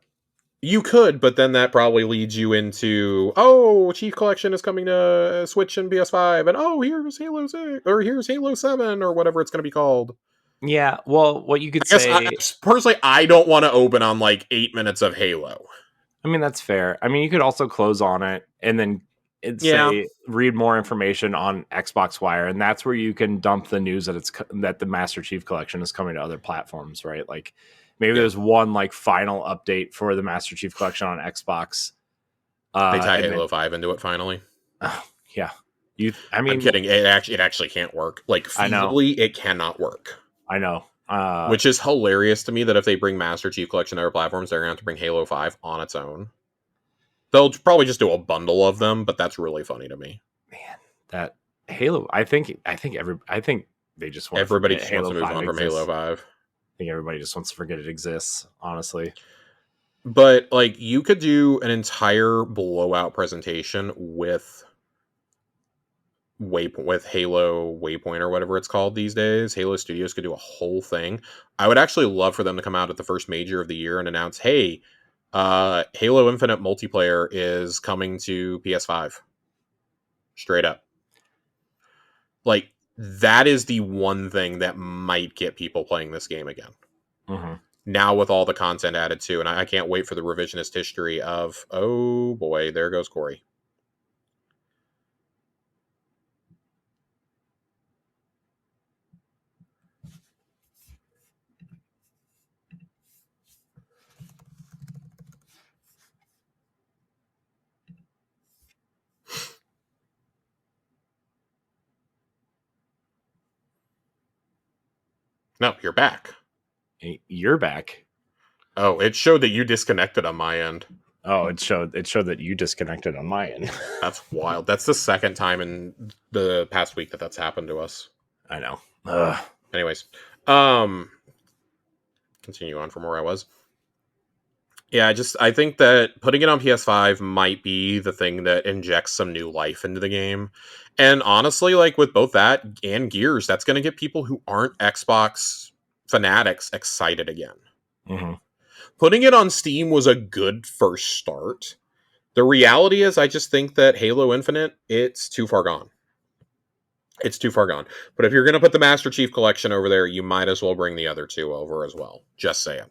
You could, but then that probably leads you into, Chief Collection is coming to Switch and PS5, and here's Halo 6, or here's Halo 7, or whatever it's going to be called. Yeah, well, what you could say... personally, I don't want to open on, 8 minutes of Halo. I mean, that's fair. I mean, you could also close on it, and then read more information on Xbox Wire, and that's where you can dump the news that the Master Chief Collection is coming to other platforms, right? Like, maybe there's one final update for the Master Chief Collection on Xbox. They tie Halo 5 into it finally. Yeah. I'm kidding. It actually can't work. Feasibly, it cannot work. I know. Which is hilarious to me that if they bring Master Chief Collection to other platforms, they're going to have to bring Halo 5 on its own. They'll probably just do a bundle of them, but that's really funny to me. Man, that Halo, I think they just want everybody just wants to move on from Halo 5. I think everybody just wants to forget it exists, honestly. But you could do an entire blowout presentation with Halo Waypoint or whatever it's called these days. Halo Studios could do a whole thing. I would actually love for them to come out at the first major of the year and announce, hey, Halo Infinite multiplayer is coming to PS5. Straight up. That is the one thing that might get people playing this game again. Now with all the content added too, and I can't wait for the revisionist history of, oh boy, there goes Corey. No, you're back. You're back. Oh, it showed that you disconnected on my end. Oh, it showed that you disconnected on my end. That's wild. That's the second time in the past week that's happened to us. I know. Ugh. Anyways, continue on from where I was. Yeah, I think that putting it on PS5 might be the thing that injects some new life into the game. And honestly, like with both that and Gears, that's going to get people who aren't Xbox fanatics excited again. Mm-hmm. Putting it on Steam was a good first start. The reality is, I just think that Halo Infinite, it's too far gone. It's too far gone. But if you're going to put the Master Chief Collection over there, you might as well bring the other two over as well. Just saying.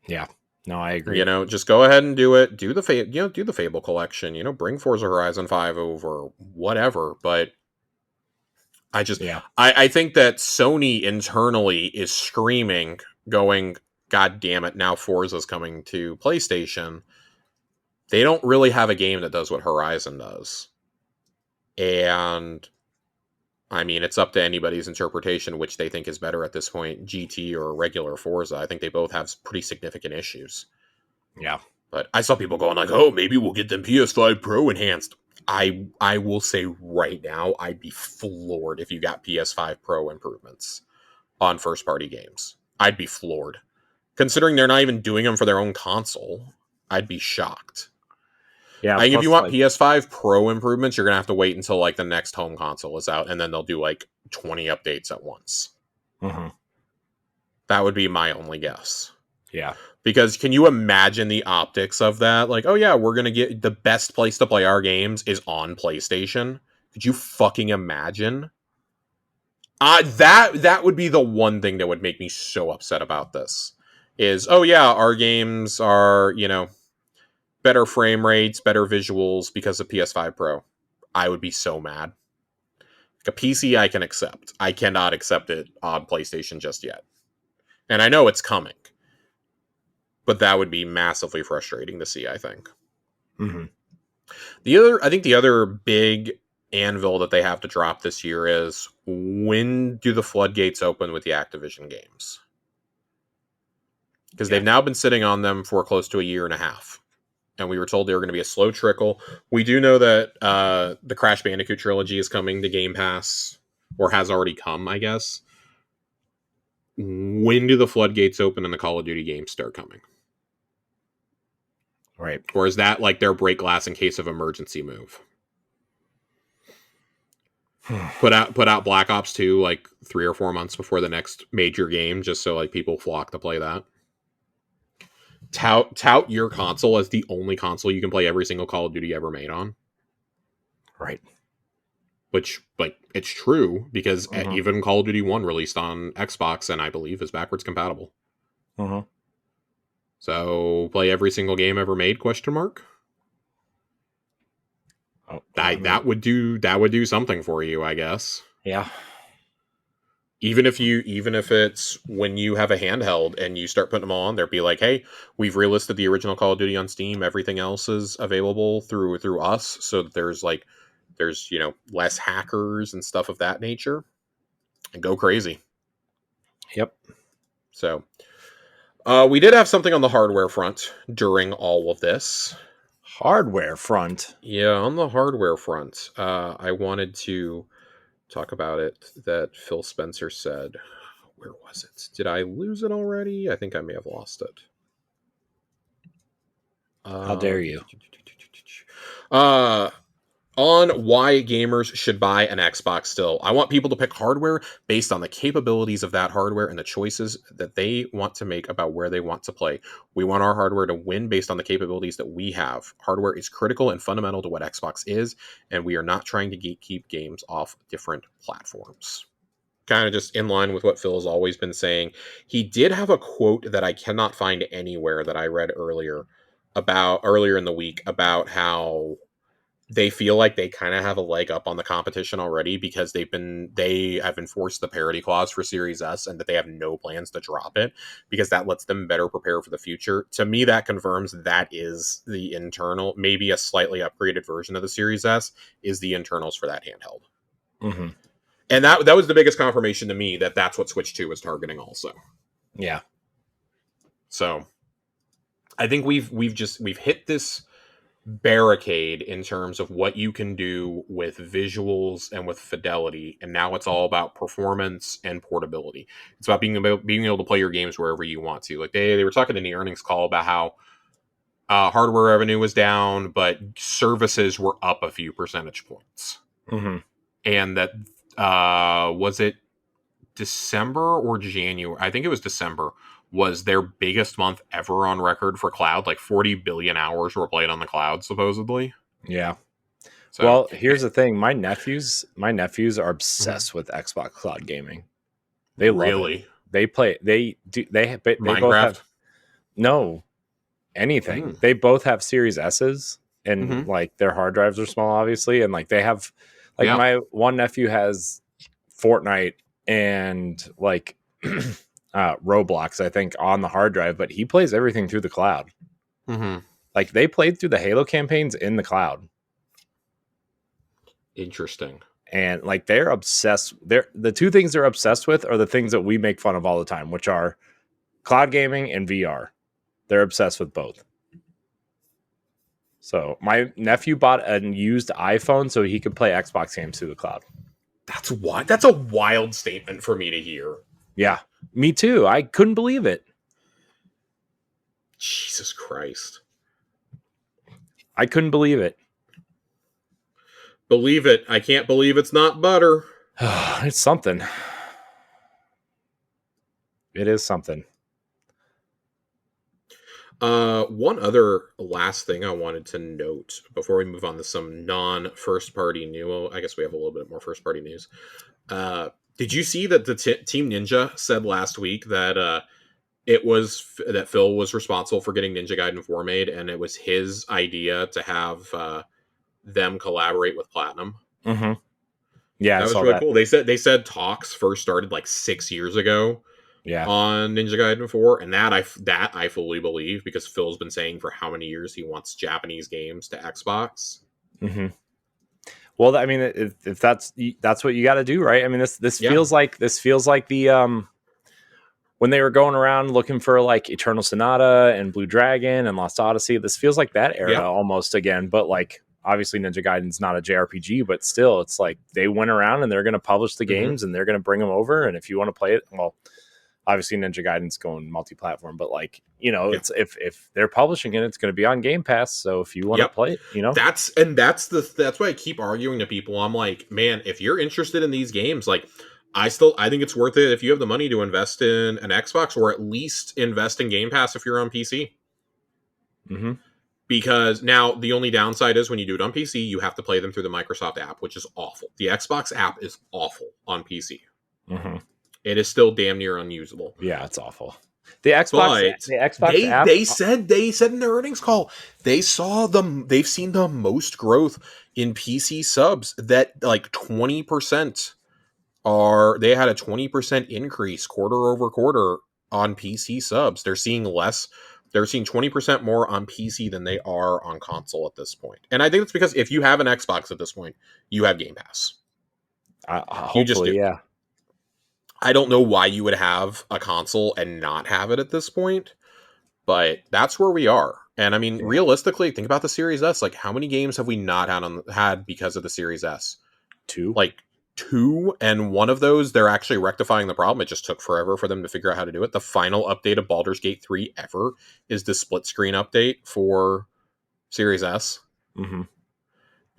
Yeah. No, I agree. You know, just go ahead and do it. Do the Fable Collection. You know, bring Forza Horizon 5 over, whatever. But I think that Sony internally is screaming, going, God damn it, now Forza's coming to PlayStation. They don't really have a game that does what Horizon does. And I mean, it's up to anybody's interpretation which they think is better at this point, GT or regular Forza. I think they both have pretty significant issues. Yeah. But I saw people going like, oh, maybe we'll get them PS5 Pro enhanced. I will say right now, I'd be floored if you got PS5 Pro improvements on first-party games. I'd be floored. Considering they're not even doing them for their own console, I'd be shocked. Yeah. I think if you want PS5 Pro improvements, you're going to have to wait until like the next home console is out, and then they'll do like 20 updates at once. Mm-hmm. That would be my only guess. Yeah. Because can you imagine the optics of that? Like, oh yeah, we're going to get the best place to play our games is on PlayStation. Could you fucking imagine? That would be the one thing that would make me so upset about this. Is, oh yeah, our games are, you know, better frame rates, better visuals because of PS5 Pro. I would be so mad. Like a PC I can accept. I cannot accept it on PlayStation just yet. And I know it's coming. But that would be massively frustrating to see, I think. Mm-hmm. I think the other big anvil that they have to drop this year is, when do the floodgates open with the Activision games? Because they've now been sitting on them for close to a year and a half. And we were told they were going to be a slow trickle. We do know that the Crash Bandicoot trilogy is coming to Game Pass, or has already come, I guess. When do the floodgates open and the Call of Duty games start coming? Right. Or is that like their break glass in case of emergency move? Put out Black Ops 2 like 3 or 4 months before the next major game, just so like people flock to play that. Tout your console as the only console you can play every single Call of Duty ever made on. Right. Which, like, it's true, because even Call of Duty 1 released on Xbox, and I believe is backwards compatible. Mm-hmm. So, play every single game ever made, question mark? Oh, that would do something for you, I guess. Yeah. Even if it's when you have a handheld and you start putting them all on there, be like, hey, we've relisted the original Call of Duty on Steam. Everything else is available through us, so that there's you know, less hackers and stuff of that nature. And go crazy. Yep. So, we did have something on the hardware front during all of this. Hardware front? Yeah, on the hardware front. I wanted to talk about it, that Phil Spencer said. Where was it? Did I lose it already? I think I may have lost it. How dare you? On why gamers should buy an Xbox still. I want people to pick hardware based on the capabilities of that hardware and the choices that they want to make about where they want to play. We want our hardware to win based on the capabilities that we have. Hardware is critical and fundamental to what Xbox is, and we are not trying to keep games off different platforms. Kind of just in line with what Phil has always been saying. He did have a quote that I cannot find anywhere that I read earlier in the week about how they feel like they kind of have a leg up on the competition already, because they have enforced the parity clause for Series S, and that they have no plans to drop it, because that lets them better prepare for the future. To me, that confirms that is the internal, maybe a slightly upgraded version of the Series S is the internals for that handheld. Mm-hmm. And that was the biggest confirmation to me that that's what Switch 2 is targeting also. Yeah. So I think we've hit this barricade in terms of what you can do with visuals and with fidelity, and now it's all about performance and portability. It's about being able to play your games wherever you want to. Like they were talking in the earnings call about how hardware revenue was down, but services were up a few percentage points. Mm-hmm. And that was it December or January? I think it was December. Was their biggest month ever on record for cloud. Like 40 billion hours were played on the cloud, supposedly. Yeah. So, well, here's the thing. My nephews are obsessed with Xbox Cloud gaming. They love it. They play. They Minecraft? both have no anything. They both have Series S's, and like their hard drives are small, obviously, and like they have like my one nephew has Fortnite and like Roblox, I think, on the hard drive, but he plays everything through the cloud. Like they played through the Halo campaigns in the cloud. Interesting. And like they're obsessed. The two things they're obsessed with are the things that we make fun of all the time, which are cloud gaming and VR. They're obsessed with both. So my nephew bought a used iPhone so he could play Xbox games through the cloud. That's why. That's a wild statement for me to hear. Yeah, me too. I couldn't believe it. Jesus Christ. I couldn't believe it. Believe it. I can't believe it's not butter. It's something. It is something. One other last thing I wanted to note before we move on to some non-first party news. Well, I guess we have a little bit more first party news. Did you see that the Team Ninja said last week that it was that Phil was responsible for getting Ninja Gaiden 4 made, and it was his idea to have them collaborate with Platinum? Mm-hmm. Yeah, that was really cool. They said talks first started like 6 years ago. Yeah, on Ninja Gaiden 4, and that I fully believe, because Phil's been saying for how many years he wants Japanese games to Xbox. Mm-hmm. Well, I mean, if that's what you got to do, right? I mean, this feels like the when they were going around looking for like Eternal Sonata and Blue Dragon and Lost Odyssey. This feels like that era almost again, but like obviously Ninja Gaiden's not a JRPG, but still, it's like they went around and they're going to publish the games and they're going to bring them over, and if you want to play it, well. Obviously, Ninja Gaiden's going multi-platform, but like it's if they're publishing it, it's going to be on Game Pass. So if you want to play it, that's why I keep arguing to people. I'm like, man, if you're interested in these games, like I think it's worth it if you have the money to invest in an Xbox, or at least invest in Game Pass if you're on PC. Mm-hmm. Because now the only downside is when you do it on PC, you have to play them through the Microsoft app, which is awful. The Xbox app is awful on PC. Mm-hmm. It is still damn near unusable. Yeah, it's awful. The Xbox app. They said in their earnings call they've seen the most growth in PC subs, that like 20% they had a 20% increase quarter over quarter on PC subs. They're seeing 20% more on PC than they are on console at this point. And I think it's because if you have an Xbox at this point, you have Game Pass. Hopefully, you just do. Yeah. I don't know why you would have a console and not have it at this point, but that's where we are. And I mean, realistically, think about the Series S. Like, how many games have we not had because of the Series S? 2. Like 2, and one of those, they're actually rectifying the problem. It just took forever for them to figure out how to do it. The final update of Baldur's Gate 3 ever is the split screen update for Series S. Mm-hmm.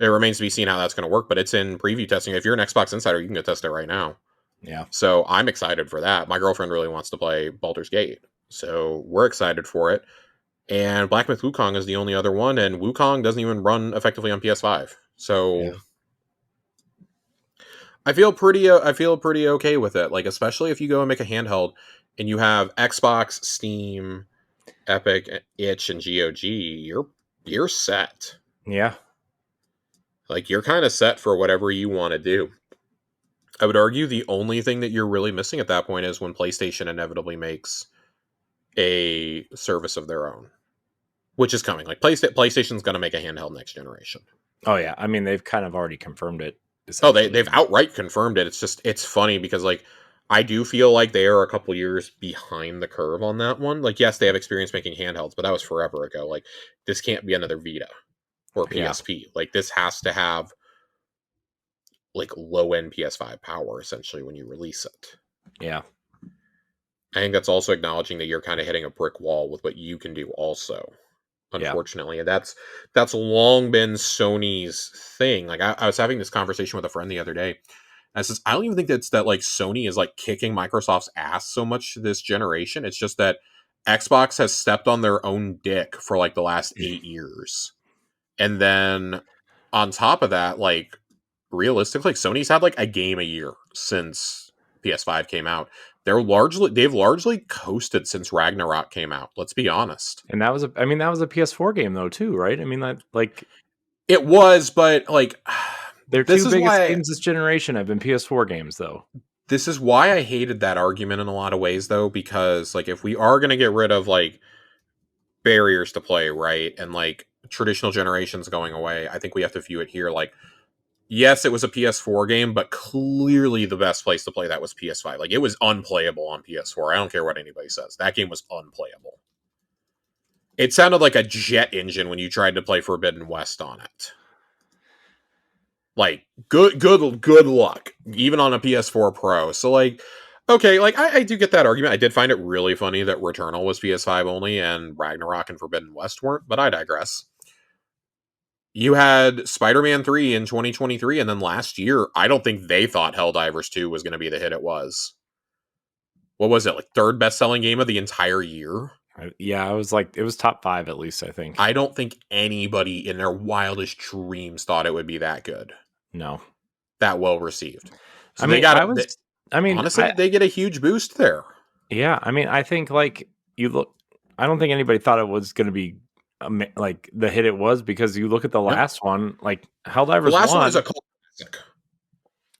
It remains to be seen how that's going to work, but it's in preview testing. If you're an Xbox Insider, you can go test it right now. Yeah. So I'm excited for that. My girlfriend really wants to play Baldur's Gate, so we're excited for it. And Black Myth Wukong is the only other one, and Wukong doesn't even run effectively on PS5. So I feel pretty okay with it. Like, especially if you go and make a handheld and you have Xbox, Steam, Epic, Itch, and GOG, you're set. Yeah. Like, you're kind of set for whatever you want to do. I would argue the only thing that you're really missing at that point is when PlayStation inevitably makes a service of their own, which is coming. Like, PlayStation's going to make a handheld next generation. Oh yeah, I mean they've kind of already confirmed it. Oh, they've outright confirmed it. It's funny because like I do feel like they are a couple years behind the curve on that one. Like, yes, they have experience making handhelds, but that was forever ago. Like, this can't be another Vita. or Yeah. PSP. Like this has to have like low end PS5 power essentially when you release it. Yeah. I think that's also acknowledging that you're kind of hitting a brick wall with what you can do also. Yeah. Unfortunately, and that's long been Sony's thing. Like I was having this conversation with a friend the other day. I says I don't even think that's that like Sony is like kicking Microsoft's ass so much this generation. It's just that Xbox has stepped on their own dick for like the last 8 years. And then on top of that, like realistically, like, Sony's had like a game a year since PS5 came out. They've largely coasted since Ragnarok came out. Let's be honest. And that was that was a PS4 game though too, right? I mean, that like It was, but like their this two is biggest why games this generation have been PS4 games though. this is why I hated that argument in a lot of ways though, because like if we are gonna get rid of like barriers to play, right, and like traditional generations going away, I think we have to view it here like yes, it was a PS4 game, but clearly the best place to play that was PS5. Like it was unplayable on PS4. I don't care what anybody says. That game was unplayable. It sounded like a jet engine when you tried to play Forbidden West on it. Like good luck, even on a PS4 Pro. So like, okay, like I do get that argument. I did find it really funny that Returnal was PS5 only and Ragnarok and Forbidden West weren't, but I digress. You had Spider-Man 3 in 2023, and then last year, I don't think they thought Helldivers 2 was going to be the hit it was. What was it, like third best-selling game of the entire year? Yeah, it was top 5 at least, I think. I don't think anybody in their wildest dreams thought it would be that good. No. That well received. So honestly, they get a huge boost there. Yeah, I mean, I think like I don't think anybody thought it was going to be like the hit it was because you look at the last one, like Helldivers. The last one is a cult classic.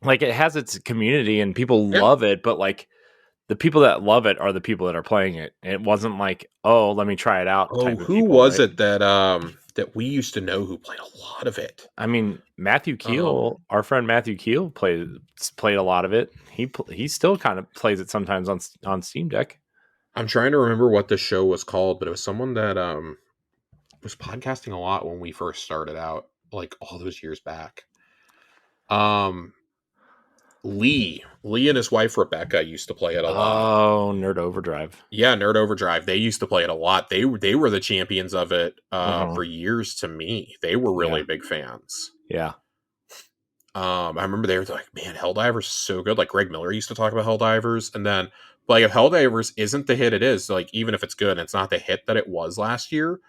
Like it has its community and people love it, but like the people that love it are the people that are playing it. It wasn't like, oh, let me try it out. Oh, who was it that we used to know who played a lot of it? I mean, Matthew Keel, our friend Matthew Keel played a lot of it. He still kind of plays it sometimes on Steam Deck. I'm trying to remember what the show was called, but it was someone that was podcasting a lot when we first started out, like all those years back. Lee and his wife Rebecca used to play it a lot. Oh, Nerd Overdrive. Yeah, Nerd Overdrive. They used to play it a lot. They were the champions of it for years to me. They were really big fans. Yeah. I remember they were like, man, Helldivers is so good. Like Greg Miller used to talk about Helldivers. And then like if Helldivers isn't the hit it is, like even if it's good and it's not the hit that it was last year,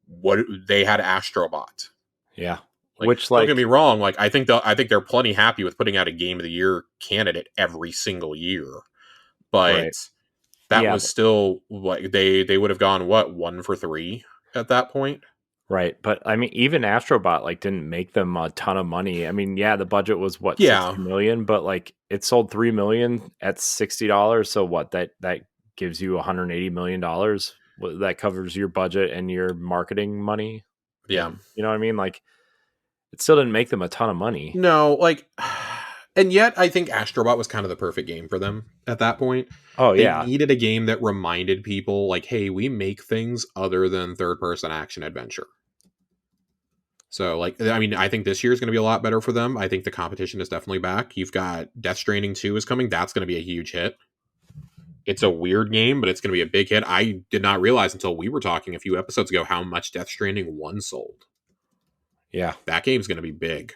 what they had Astrobot. Yeah. Like, which don't get me wrong, like I think they're plenty happy with putting out a game of the year candidate every single year. But that was still like they would have gone 1 for 3 at that point. Right. But I mean even Astrobot like didn't make them a ton of money. I mean, yeah, the budget was 60 million, but like it sold 3 million at $60. So what that gives you $180 million. That covers your budget and your marketing money. Yeah. You know what I mean? Like it still didn't make them a ton of money. No, like and yet I think Astrobot was kind of the perfect game for them at that point. Oh, they yeah. needed a game that reminded people like, hey, we make things other than third-person action adventure. So, like, I mean, I think this year is going to be a lot better for them. I think the competition is definitely back. You've got Death Stranding 2 is coming. That's going to be a huge hit. It's a weird game, but it's going to be a big hit. I did not realize until we were talking a few episodes ago how much Death Stranding 1 sold. Yeah. That game's going to be big.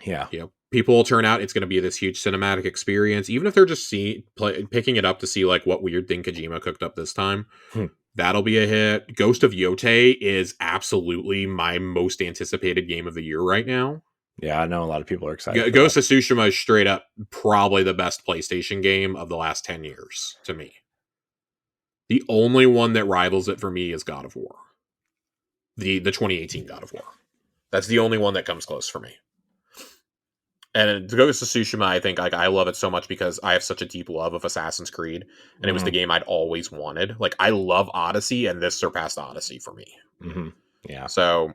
Yeah. You know, people will turn out. It's going to be this huge cinematic experience. Even if they're just picking it up to see, like, what weird thing Kojima cooked up this time. That'll be a hit. Ghost of Yotei is absolutely my most anticipated game of the year right now. Yeah, I know a lot of people are excited. Ghost of Tsushima is straight up probably the best PlayStation game of the last 10 years to me. The only one that rivals it for me is God of War. The 2018 God of War. That's the only one that comes close for me. And Ghost of Tsushima, I think I love it so much because I have such a deep love of Assassin's Creed, and it was the game I'd always wanted. Like, I love Odyssey, and this surpassed Odyssey for me. Yeah. So,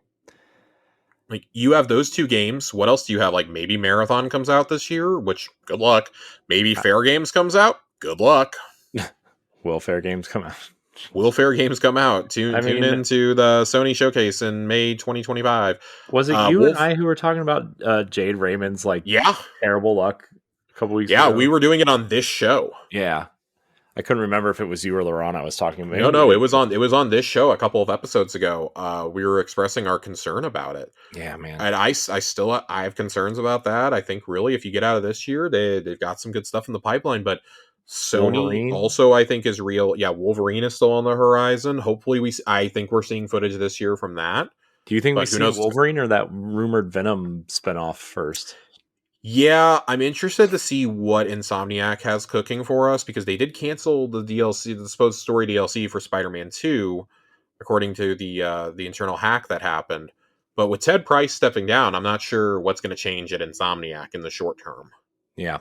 like, you have those two games. What else do you have? Like, maybe Marathon comes out this year, which, good luck. Maybe Fair Games comes out. Good luck. Will Fair Games come out? Will fair games come out? I Tune mean, into the Sony showcase in May 2025. was it you and Wolf, I who were talking about Jade Raymond's like yeah, terrible luck a couple weeks yeah, we ago? were doing it on this show. Yeah, I couldn't remember if it was you or Laurent I was talking about. No, no, it was on this show a couple of episodes ago. We were expressing our concern about it, Yeah, man. and I still I have concerns about that. I think really if you get out of this year, they've got some good stuff in the pipeline, but Sony Wolverine. also I think is real. Yeah, Wolverine is still on the horizon. Hopefully I think we're seeing footage this year from that. Do you think we But who see knows? Wolverine or that rumored Venom spinoff first? Yeah, I'm interested to see what Insomniac has cooking for us because they did cancel the DLC, the supposed story DLC for Spider-Man 2, according to the internal hack that happened. But with Ted Price stepping down, I'm not sure what's going to change at Insomniac in the short term. Yeah.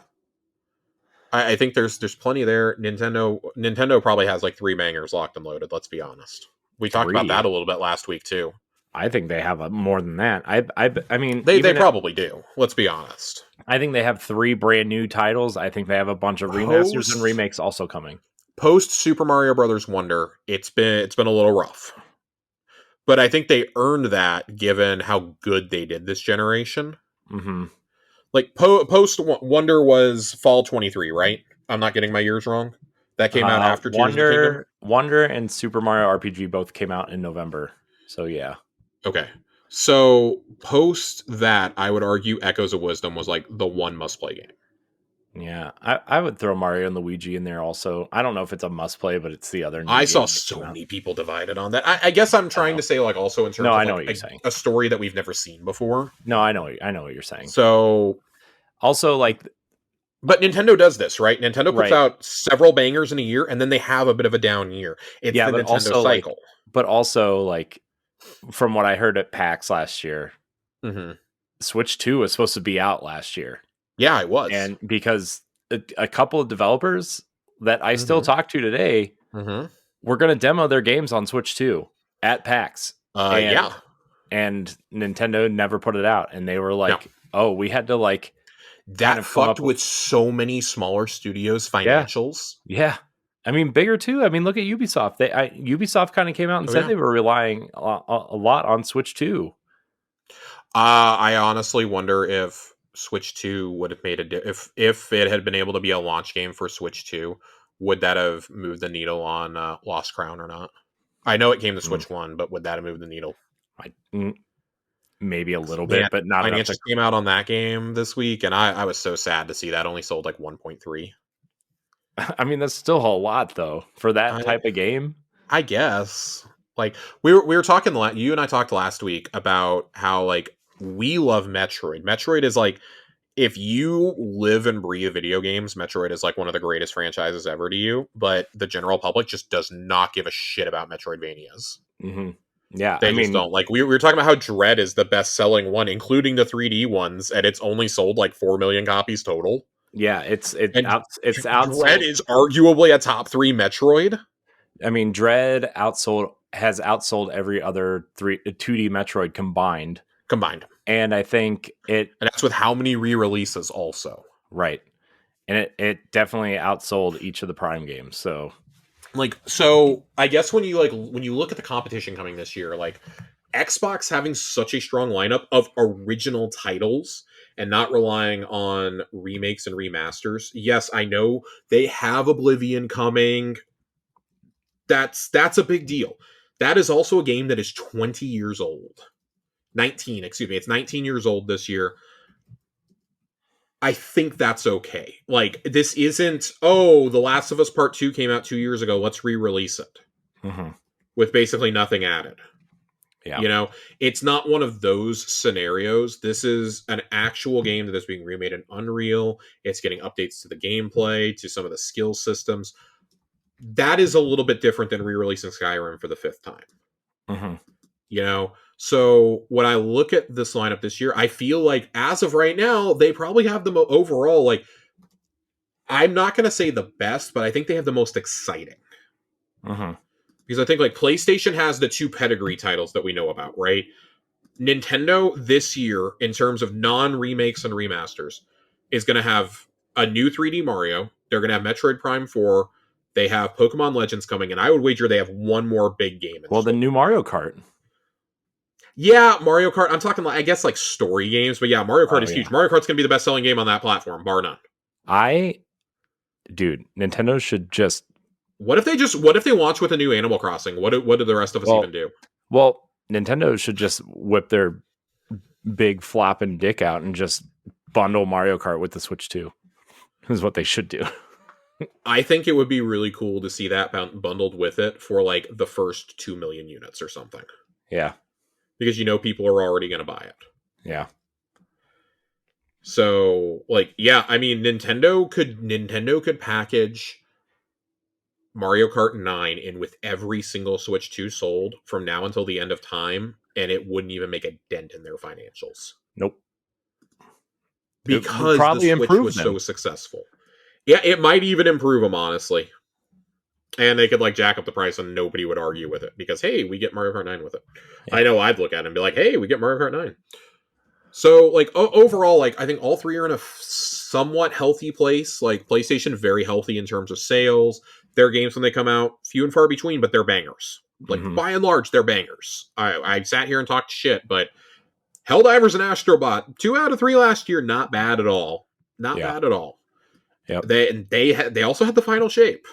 I think there's plenty there. Nintendo probably has like 3 bangers locked and loaded. Let's be honest. We talked about 3. that a little bit last week too. I think they have more than that. I mean, They even probably do. Let's be honest. I think they have 3 brand new titles. I think they have a bunch of remasters and remakes also coming. Post Super Mario Brothers Wonder, it's been a little rough. But I think they earned that given how good they did this generation. Mm-hmm. Like post Wonder was fall 23, right? I'm not getting my years wrong. That came out after Tears of the Kingdom. Wonder and Super Mario RPG both came out in November. So yeah. Okay. So post that, I would argue Echoes of Wisdom was like the one must play game. Yeah, I would throw Mario and Luigi in there also. I don't know if it's a must play, but it's the other. I saw so many people divided on that. I guess I'm trying to say like also in terms of I know like what you're saying. A story that we've never seen before. No, I know what you're saying. So also like, but Nintendo does this, right? Nintendo puts right. out several bangers in a year, and then they have a bit of a down year. It's the Nintendo also, cycle. But also like, from what I heard at PAX last year, Switch 2 was supposed to be out last year. Yeah, it was. And because a couple of developers that I still talk to today were going to demo their games on Switch 2 at PAX. Yeah. And Nintendo never put it out. And they were like, oh, we had to like... That kind of fucked with so many smaller studios' financials. Yeah. I mean, bigger too. I mean, look at Ubisoft. Ubisoft kind of came out and said they were relying a lot on Switch 2. I honestly wonder if Switch 2 would have made if it had been able to be a launch game for Switch 2, would that have moved the needle on Lost Crown or not? I know it came to Switch 1, but would that have moved the needle? Maybe a little bit, but not enough. Financials came out on that game this week, and I was so sad to see that only sold like 1.3. I mean, that's still a lot though for that type of game. I guess. Like we were talking, you and I talked last week about how like we love Metroid. Metroid is like, if you live and breathe video games, Metroid is like one of the greatest franchises ever to you. But the general public just does not give a shit about Metroidvanias. Mm-hmm. Yeah, they just don't. Like we were talking about how Dread is the best selling one, including the 3D ones, and it's only sold like 4 million copies total. Yeah, it's out. Dread is arguably a top 3 Metroid. I mean, Dread has outsold every other 2D Metroid combined. And I think and that's with how many re-releases also. Right. And it definitely outsold each of the Prime games. So I guess when you look at the competition coming this year, like Xbox having such a strong lineup of original titles and not relying on remakes and remasters. Yes, I know they have Oblivion coming. That's a big deal. That is also a game that is 20 years old. 19, excuse me. It's 19 years old this year. I think that's okay. Like, this isn't, The Last of Us Part 2 came out 2 years ago. Let's re-release it. With basically nothing added. Yeah. You know, it's not one of those scenarios. This is an actual game that is being remade in Unreal. It's getting updates to the gameplay, to some of the skill systems. That is a little bit different than re-releasing Skyrim for the 5th time. You know? So when I look at this lineup this year, I feel like as of right now, they probably have the overall, like, I'm not going to say the best, but I think they have the most exciting. Because I think like PlayStation has the 2 pedigree titles that we know about, right? Nintendo this year, in terms of non-remakes and remasters, is going to have a new 3D Mario. They're going to have Metroid Prime 4. They have Pokemon Legends coming, and I would wager they have one more big game. Well, the new Mario Kart. Yeah, Mario Kart. I'm talking like I guess like story games, but yeah, Mario Kart is huge. Mario Kart's gonna be the best selling game on that platform, bar none. Dude, Nintendo should just. What if they launch with a new Animal Crossing? What do the rest of us even do? Well, Nintendo should just whip their big flopping dick out and just bundle Mario Kart with the Switch 2. Is what they should do. I think it would be really cool to see that bundled with it for like the first 2 million units or something. Yeah. Because people are already going to buy it. Yeah. So, like, yeah, I mean, Nintendo could package Mario Kart 9 in with every single Switch 2 sold from now until the end of time, and it wouldn't even make a dent in their financials. Nope. Because the Switch was so successful. Yeah, it might even improve them, honestly. And they could like jack up the price and nobody would argue with it because, hey, we get Mario Kart 9 with it. Yeah. I know I'd look at it and be like, hey, we get Mario Kart 9. So, like, overall, like, I think all three are in a somewhat healthy place. Like, PlayStation, very healthy in terms of sales. Their games, when they come out, few and far between, but they're bangers. Like, by and large, they're bangers. I sat here and talked shit, but Helldivers and Astrobot, 2 out of 3 last year, not bad at all. Not bad at all. Yep. They also had the Final Shape.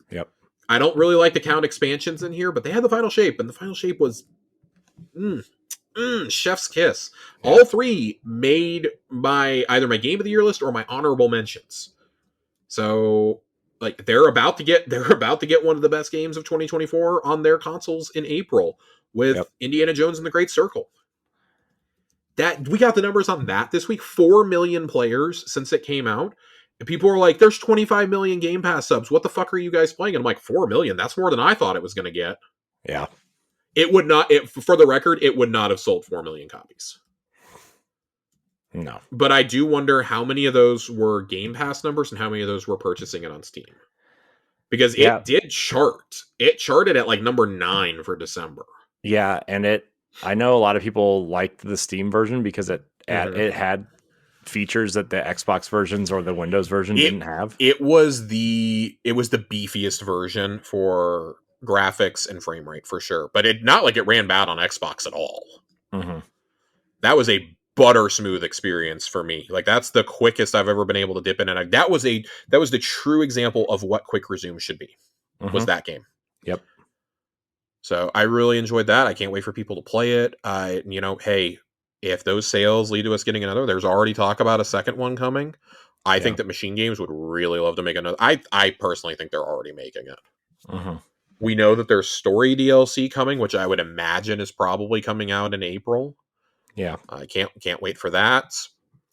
Yep. I don't really like to count expansions in here, but they had the Final Shape, and the Final Shape was chef's kiss. Yeah. All three made either my Game of the Year list or my honorable mentions. So, like, they're about to get one of the best games of 2024 on their consoles in April with Indiana Jones and the Great Circle. That we got the numbers on that this week. 4 million players since it came out. And people are like, there's 25 million Game Pass subs. What the fuck are you guys playing? And I'm like, 4 million? That's more than I thought it was going to get. Yeah. It would not, for the record, it would not have sold 4 million copies. No. But I do wonder how many of those were Game Pass numbers and how many of those were purchasing it on Steam. Because it did chart. It charted at like number 9 for December. Yeah, and I know a lot of people liked the Steam version because it had features that the Xbox versions or the Windows version didn't have. It was the beefiest version for graphics and frame rate for sure, but not like it ran bad on Xbox at all. Mm-hmm. That was a butter smooth experience for me. Like, that's the quickest I've ever been able to dip in, and that was the true example of what quick resume should be. Was that game? Yep. So I really enjoyed that. I can't wait for people to play it. Hey, if those sales lead to us getting another, there's already talk about a second one coming. I think that Machine Games would really love to make another. I personally think they're already making it. Mm-hmm. We know that there's story DLC coming, which I would imagine is probably coming out in April. Yeah. I can't wait for that.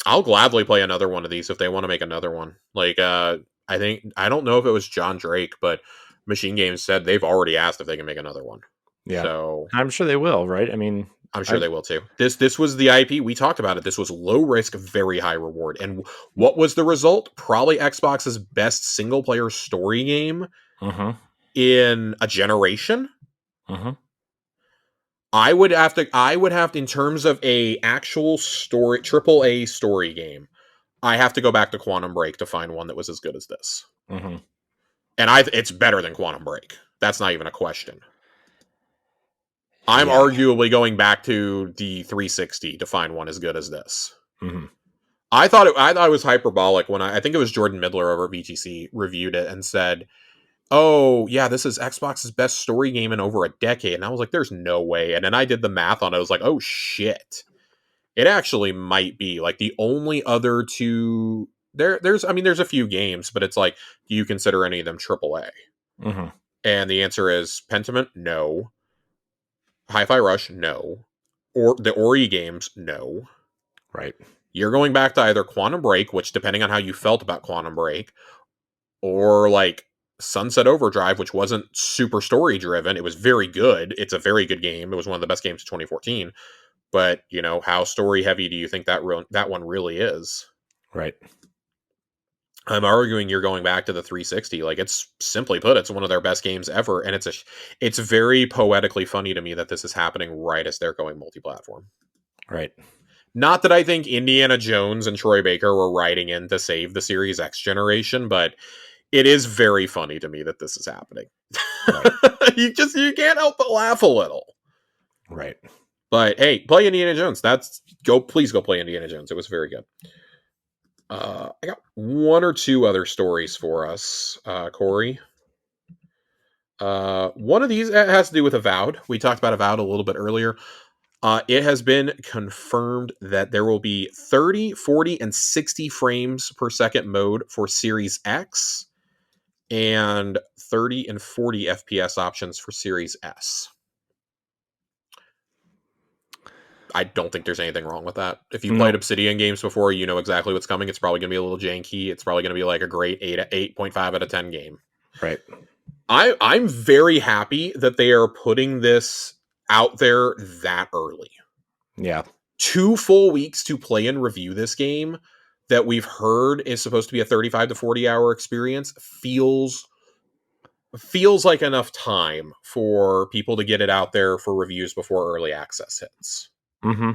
I'll gladly play another one of these if they want to make another one. Like, I don't know if it was John Drake, but Machine Games said they've already asked if they can make another one. Yeah. So I'm sure they will, right? I mean, I'm sure they will too. This was the IP. We talked about it. This was low risk, very high reward. And what was the result? Probably Xbox's best single player story game in a generation. I would have to, in terms of a actual story, AAA story game, I have to go back to Quantum Break to find one that was as good as this. And it's better than Quantum Break. That's not even a question. I'm arguably going back to the 360 to find one as good as this. I thought it was hyperbolic when I think it was Jordan Midler over at VGC reviewed it and said, oh, yeah, this is Xbox's best story game in over a decade. And I was like, there's no way. And then I did the math on it. I was like, oh, shit. It actually might be. Like, the only other two... There's a few games, but it's like, do you consider any of them AAA? And the answer is Pentiment, no. Hi-Fi Rush, no. Or the Ori games, no. Right. You're going back to either Quantum Break, which, depending on how you felt about Quantum Break, or, like, Sunset Overdrive, which wasn't super story driven. It was very good. It's a very good game. It was one of the best games of 2014. But, how story heavy do you think that one really is? Right. I'm arguing you're going back to the 360. Like, it's simply put, it's one of their best games ever. And it's very poetically funny to me that this is happening right as they're going multi-platform. Right. Not that I think Indiana Jones and Troy Baker were riding in to save the Series X generation, but it is very funny to me that this is happening. Right. You can't help but laugh a little. Right. But hey, play Indiana Jones. Please go play Indiana Jones. It was very good. I got one or two other stories for us, Corey. One of these has to do with Avowed. We talked about Avowed a little bit earlier. It has been confirmed that there will be 30, 40, and 60 frames per second mode for Series X and 30 and 40 FPS options for Series S. I don't think there's anything wrong with that. If you played Obsidian games before, you know exactly what's coming. It's probably going to be a little janky. It's probably going to be like a great 8.5 out of 10 game. Right. I'm very happy that they are putting this out there that early. Yeah. 2 full weeks to play and review this game that we've heard is supposed to be a 35 to 40 hour experience feels like enough time for people to get it out there for reviews before early access hits. Mm-hmm.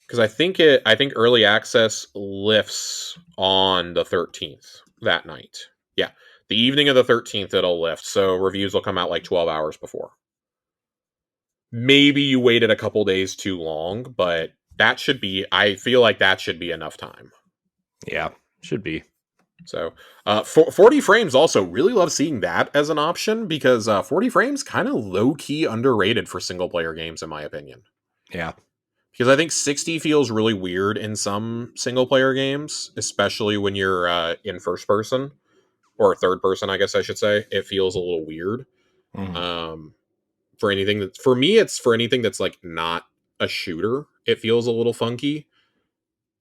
Because I think early access lifts on the 13th that night. Yeah, the evening of the 13th it'll lift, so reviews will come out like 12 hours before. Maybe you waited a couple days too long, but I feel like that should be enough time. Yeah, should be. So 40 frames also, really love seeing that as an option, because 40 frames kind of low-key underrated for single-player games, in my opinion. Yeah. Because I think 60 feels really weird in some single-player games, especially when you're in first person, or third person, I guess I should say. It feels a little weird. Mm-hmm. For me, it's for anything that's like not a shooter, it feels a little funky.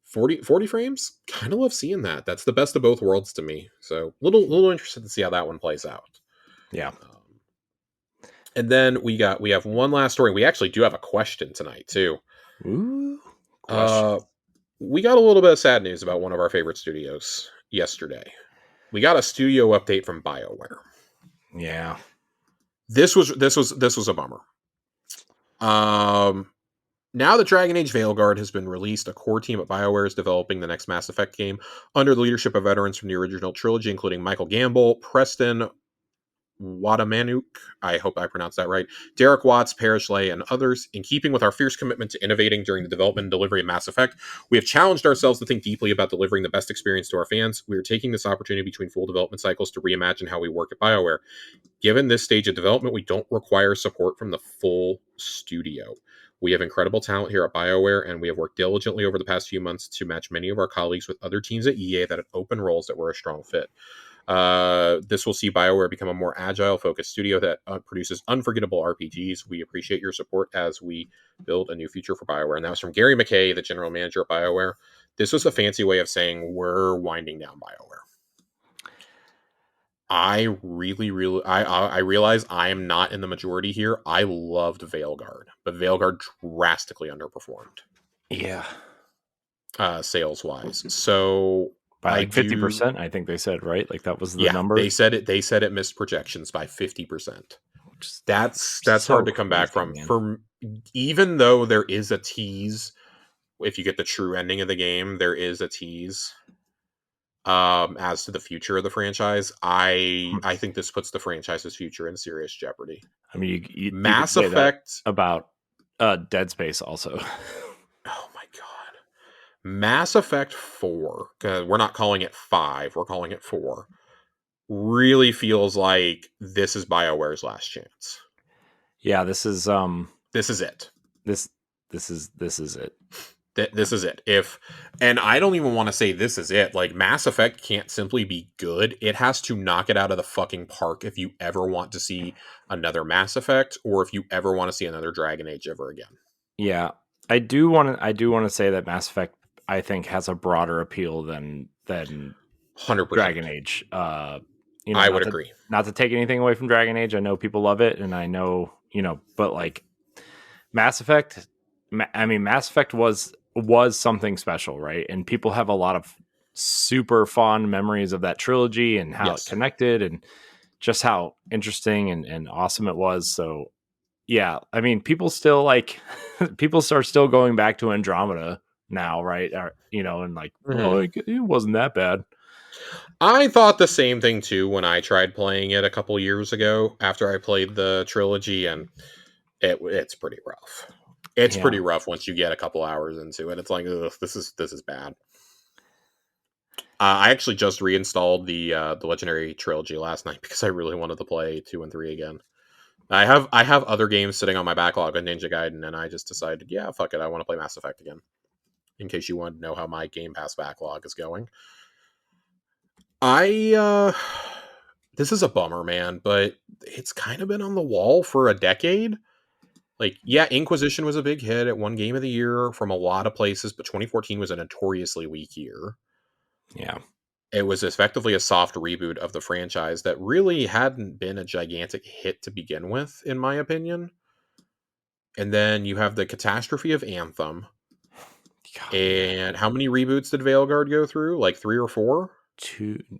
40 frames, kind of love seeing that. That's the best of both worlds to me. So little interested to see how that one plays out. Yeah. And then we have one last story. We actually do have a question tonight too. Ooh. We got a little bit of sad news about one of our favorite studios yesterday. We got a studio update from BioWare. Yeah. This was a bummer. Now that Dragon Age Veilguard has been released, a core team at BioWare is developing the next Mass Effect game under the leadership of veterans from the original trilogy, including Michael Gamble, Preston Wadamanuk, I hope I pronounced that right, Derek Watts, Parrish Lay, and others. In keeping with our fierce commitment to innovating during the development and delivery of Mass Effect, we have challenged ourselves to think deeply about delivering the best experience to our fans. We are taking this opportunity between full development cycles to reimagine how we work at BioWare. Given this stage of development, we don't require support from the full studio. We have incredible talent here at BioWare, and we have worked diligently over the past few months to match many of our colleagues with other teams at EA that had open roles that were a strong fit. This will see BioWare become a more agile, focused studio that produces unforgettable RPGs. We appreciate your support as we build a new future for BioWare. And that was from Gary McKay, the general manager at BioWare. This was a fancy way of saying we're winding down BioWare. I realize I am not in the majority here. I loved Veilguard, but Veilguard drastically underperformed. Yeah. Sales wise. So by like 50%, I think they said, right? Like that was the number. They said it missed projections by 50%. That's so hard to come back from. For even though there is a tease, if you get the true ending of the game, there is a tease as to the future of the franchise. I think this puts the franchise's future in serious jeopardy. I mean, you Mass Effect about Dead Space also. Oh my god. Mass Effect 4, because we're not calling it 5, we're calling it 4, really feels this is BioWare's last chance. Yeah, this is it. This is it. This is it. And I don't even want to say this is it. Like, Mass Effect can't simply be good. It has to knock it out of the fucking park if you ever want to see another Mass Effect, or if you ever want to see another Dragon Age ever again. Yeah. I do want to say that Mass Effect, I think, has a broader appeal than 100% Dragon Age. I would agree. Not to take anything away from Dragon Age. I know people love it, and I know, but like Mass Effect, Mass Effect was something special, right? And people have a lot of super fond memories of that trilogy and how it connected and just how interesting and awesome it was. So yeah, I mean, people still people are still going back to Andromeda now, right? Or, and like, oh, it wasn't that bad. I thought the same thing too when I tried playing it a couple years ago after I played the trilogy, and it's pretty rough. It's Yeah. pretty rough once you get a couple hours into it. It's like, ugh, this is bad. I actually just reinstalled the Legendary Trilogy last night because I really wanted to play 2 and 3 again. I have other games sitting on my backlog on Ninja Gaiden, and I just decided, yeah, fuck it, I want to play Mass Effect again. In case you want to know how my Game Pass backlog is going, I this is a bummer, man, but it's kind of been on the wall for a decade. Like, yeah, Inquisition was a big hit. It won Game of the Year from a lot of places, but 2014 was a notoriously weak year. Yeah. It was effectively a soft reboot of the franchise that really hadn't been a gigantic hit to begin with, in my opinion. And then you have the catastrophe of Anthem. God, And how many reboots did Veilguard go through? Like 3 or 4?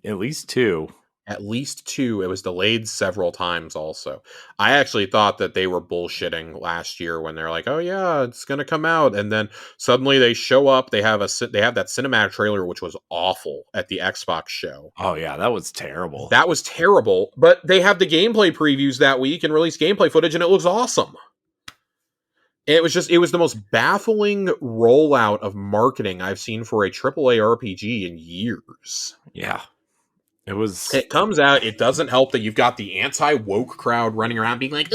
at least two. At least 2. It was delayed several times also. I actually thought that they were bullshitting last year when they're like, "Oh yeah, it's going to come out." And then suddenly they show up, they have that cinematic trailer which was awful at the Xbox show. Oh yeah, that was terrible. That was terrible, but they have the gameplay previews that week and released gameplay footage and it looks awesome. And it was the most baffling rollout of marketing I've seen for a AAA RPG in years. Yeah. It was. It comes out, it doesn't help that you've got the anti-woke crowd running around being like,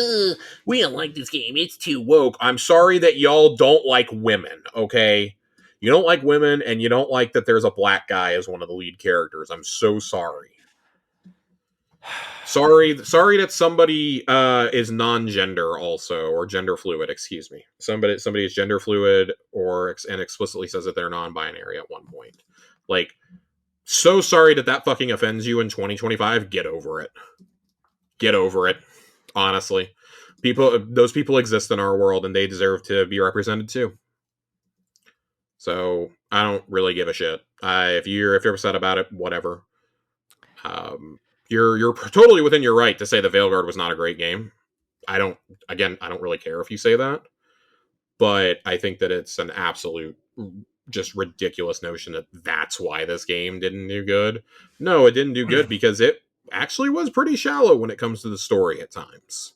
we don't like this game, it's too woke. I'm sorry that y'all don't like women, okay? You don't like women, and you don't like that there's a black guy as one of the lead characters. I'm so sorry. Sorry that somebody is non-gender also, or gender fluid, excuse me. Somebody is gender fluid and explicitly says that they're non-binary at one point. Like, so sorry that fucking offends you in 2025. Get over it. Get over it. Honestly. Those people exist in our world and they deserve to be represented too. So I don't really give a shit. If you're upset about it, whatever. You're totally within your right to say the Veilguard was not a great game. I don't really care if you say that. But I think that it's an absolute just ridiculous notion that that's why this game didn't do good. No, it didn't do good because it actually was pretty shallow when it comes to the story at times.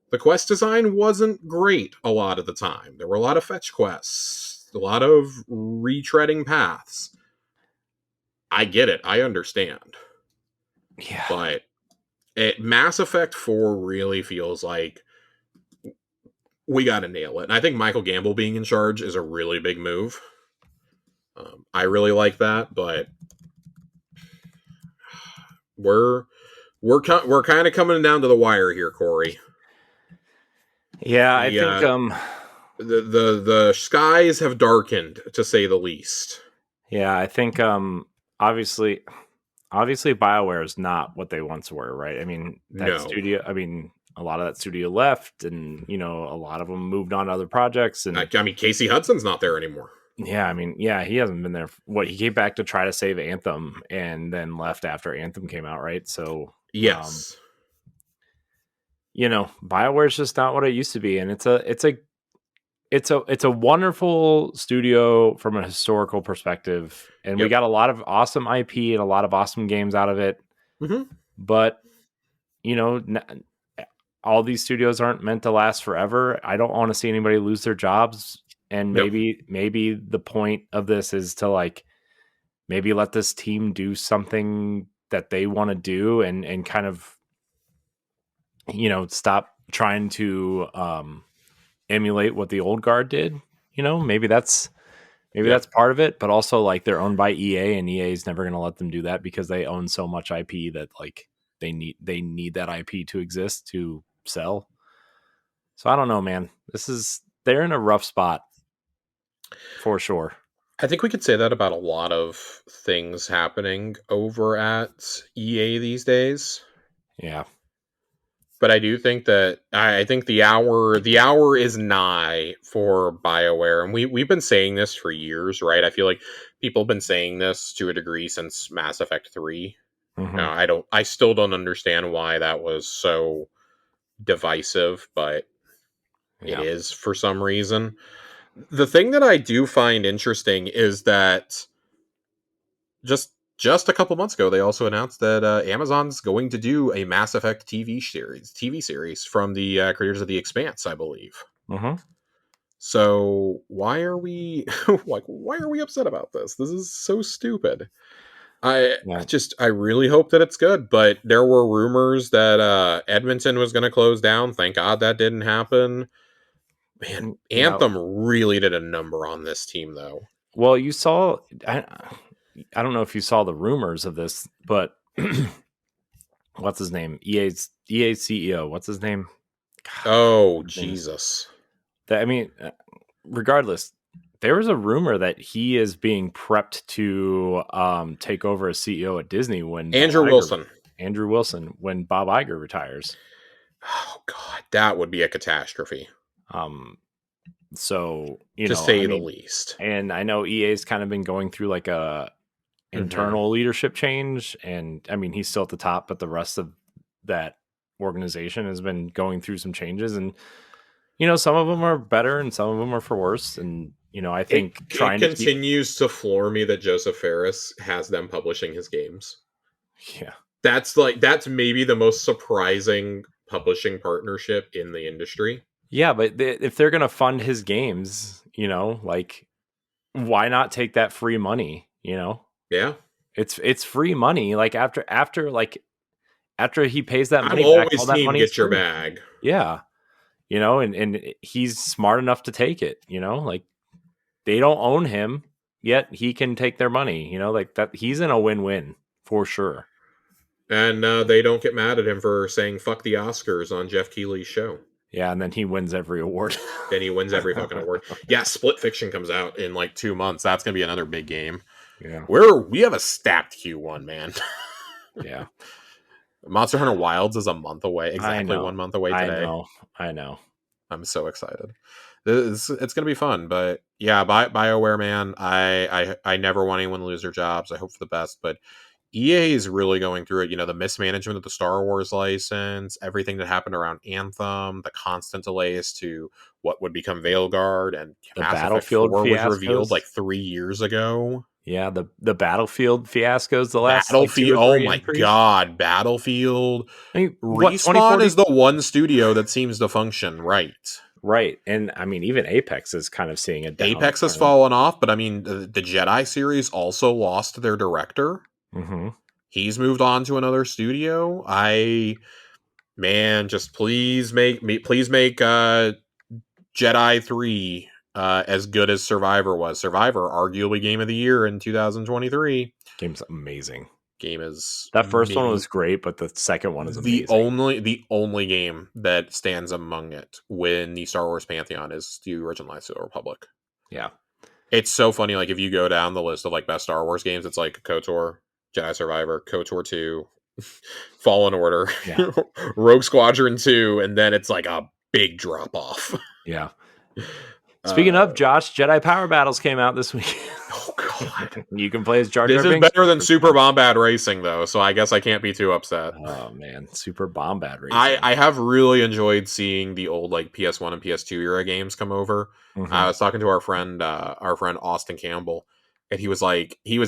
The quest design wasn't great a lot of the time. There were a lot of fetch quests, a lot of retreading paths. I get it. I understand. Yeah. But Mass Effect 4 really feels like we got to nail it. And I think Michael Gamble being in charge is a really big move. I really like that, but we're kind of coming down to the wire here, Corey. Yeah, I think the skies have darkened, to say the least. Yeah, I think obviously BioWare is not what they once were, right? I mean, studio, a lot of that studio left, and a lot of them moved on to other projects, and I mean, Casey Hudson's not there anymore. Yeah, I mean, yeah, he hasn't been there. He came back to try to save Anthem and then left after Anthem came out, right? So yes, BioWare's just not what it used to be, and it's a wonderful studio from a historical perspective, and we got a lot of awesome IP and a lot of awesome games out of it. Mm-hmm. But all these studios aren't meant to last forever. I don't want to see anybody lose their jobs. And maybe the point of this is to maybe let this team do something that they want to do and kind of, stop trying to emulate what the old guard did. Maybe that's part of it, but also they're owned by EA and EA is never going to let them do that because they own so much IP that they need that IP to exist to sell. So I don't know, man. They're in a rough spot. For sure. I think we could say that about a lot of things happening over at EA these days. Yeah. But I do think that I think the hour is nigh for BioWare. And we've been saying this for years, right? I feel like people have been saying this to a degree since Mass Effect 3. Mm-hmm. I still don't understand why that was so divisive, but it is for some reason. The thing that I do find interesting is that just just a couple months ago, they also announced that Amazon's going to do a Mass Effect TV series from the creators of The Expanse, I believe. Mm-hmm. So why are we why are we upset about this? This is so stupid. Yeah. I really hope that it's good, but there were rumors that Edmonton was going to close down. Thank God that didn't happen. Man, Yeah. Anthem really did a number on this team, though. Well, you saw. I don't know if you saw the rumors of this, but what's his name? EA CEO. What's his name? Oh, His name is- Jesus. I mean, regardless, there was a rumor that he is being prepped to take over as CEO at Disney when Andrew Wilson. Andrew Wilson, when Bob Iger retires. Oh, God. That would be a catastrophe. So, to say the least. And I know EA's kind of been going through like a internal leadership change. And I mean, he's still at the top, but the rest of that organization has been going through some changes. And, some of them are better and some of them are for worse. And, I think it continues to floor me that Joseph Ferris has them publishing his games. Yeah. That's maybe the most surprising publishing partnership in the industry. Yeah, but if they're going to fund his games, why not take that free money, Yeah. It's free money. Like after he pays that money I'm back, always all that team money get your bag. Yeah. And he's smart enough to take it, like they don't own him, yet he can take their money, like that. He's in a win-win for sure. And they don't get mad at him for saying fuck the Oscars on Jeff Keighley's show. Yeah, and then he wins every award. Then he wins every fucking award. Yeah, Split Fiction comes out in like 2 months. That's going to be another big game. Yeah. We have a stacked Q1, man. Yeah. Monster Hunter Wilds is a month away. Exactly 1 month away today. I know. I'm so excited. It's going to be fun. But yeah, BioWare, man, I never want anyone to lose their jobs. I hope for the best. But EA is really going through it. The mismanagement of the Star Wars license, everything that happened around Anthem, the constant delays to what would become Veilguard, and the Mass Battlefield Effect 4 fiascos. was revealed like 3 years ago. Yeah, the Battlefield fiascos. The last Battlefield. Oh my God, Battlefield. I mean, Respawn is the one studio that seems to function right. Right, and I mean, even Apex is kind of seeing it. Apex has fallen off, but I mean, the Jedi series also lost their director. Mm-hmm. He's moved on to another studio. Just please make Jedi 3 as good as Survivor was. Survivor, arguably game of the year in 2023. Game's amazing. Game is that first one was great, but the second one is amazing. The only game that stands among it when the Star Wars pantheon is the original Knights of the Republic. Yeah, it's so funny. Like if you go down the list of like best Star Wars games, it's like KOTOR, Jedi Survivor, KOTOR 2, Fallen Order, yeah. Rogue Squadron 2, and then it's like a big drop off. Yeah. Speaking of, Josh, Jedi Power Battles came out this week. Oh God, you can play as Jar Jar Binks. This is better than Super Bombad Racing, though, so I guess I can't be too upset. Oh man, Super Bombad Racing. I have really enjoyed seeing the old like PS1 and PS2 era games come over. Mm-hmm. I was talking to our friend Austin Campbell, and he was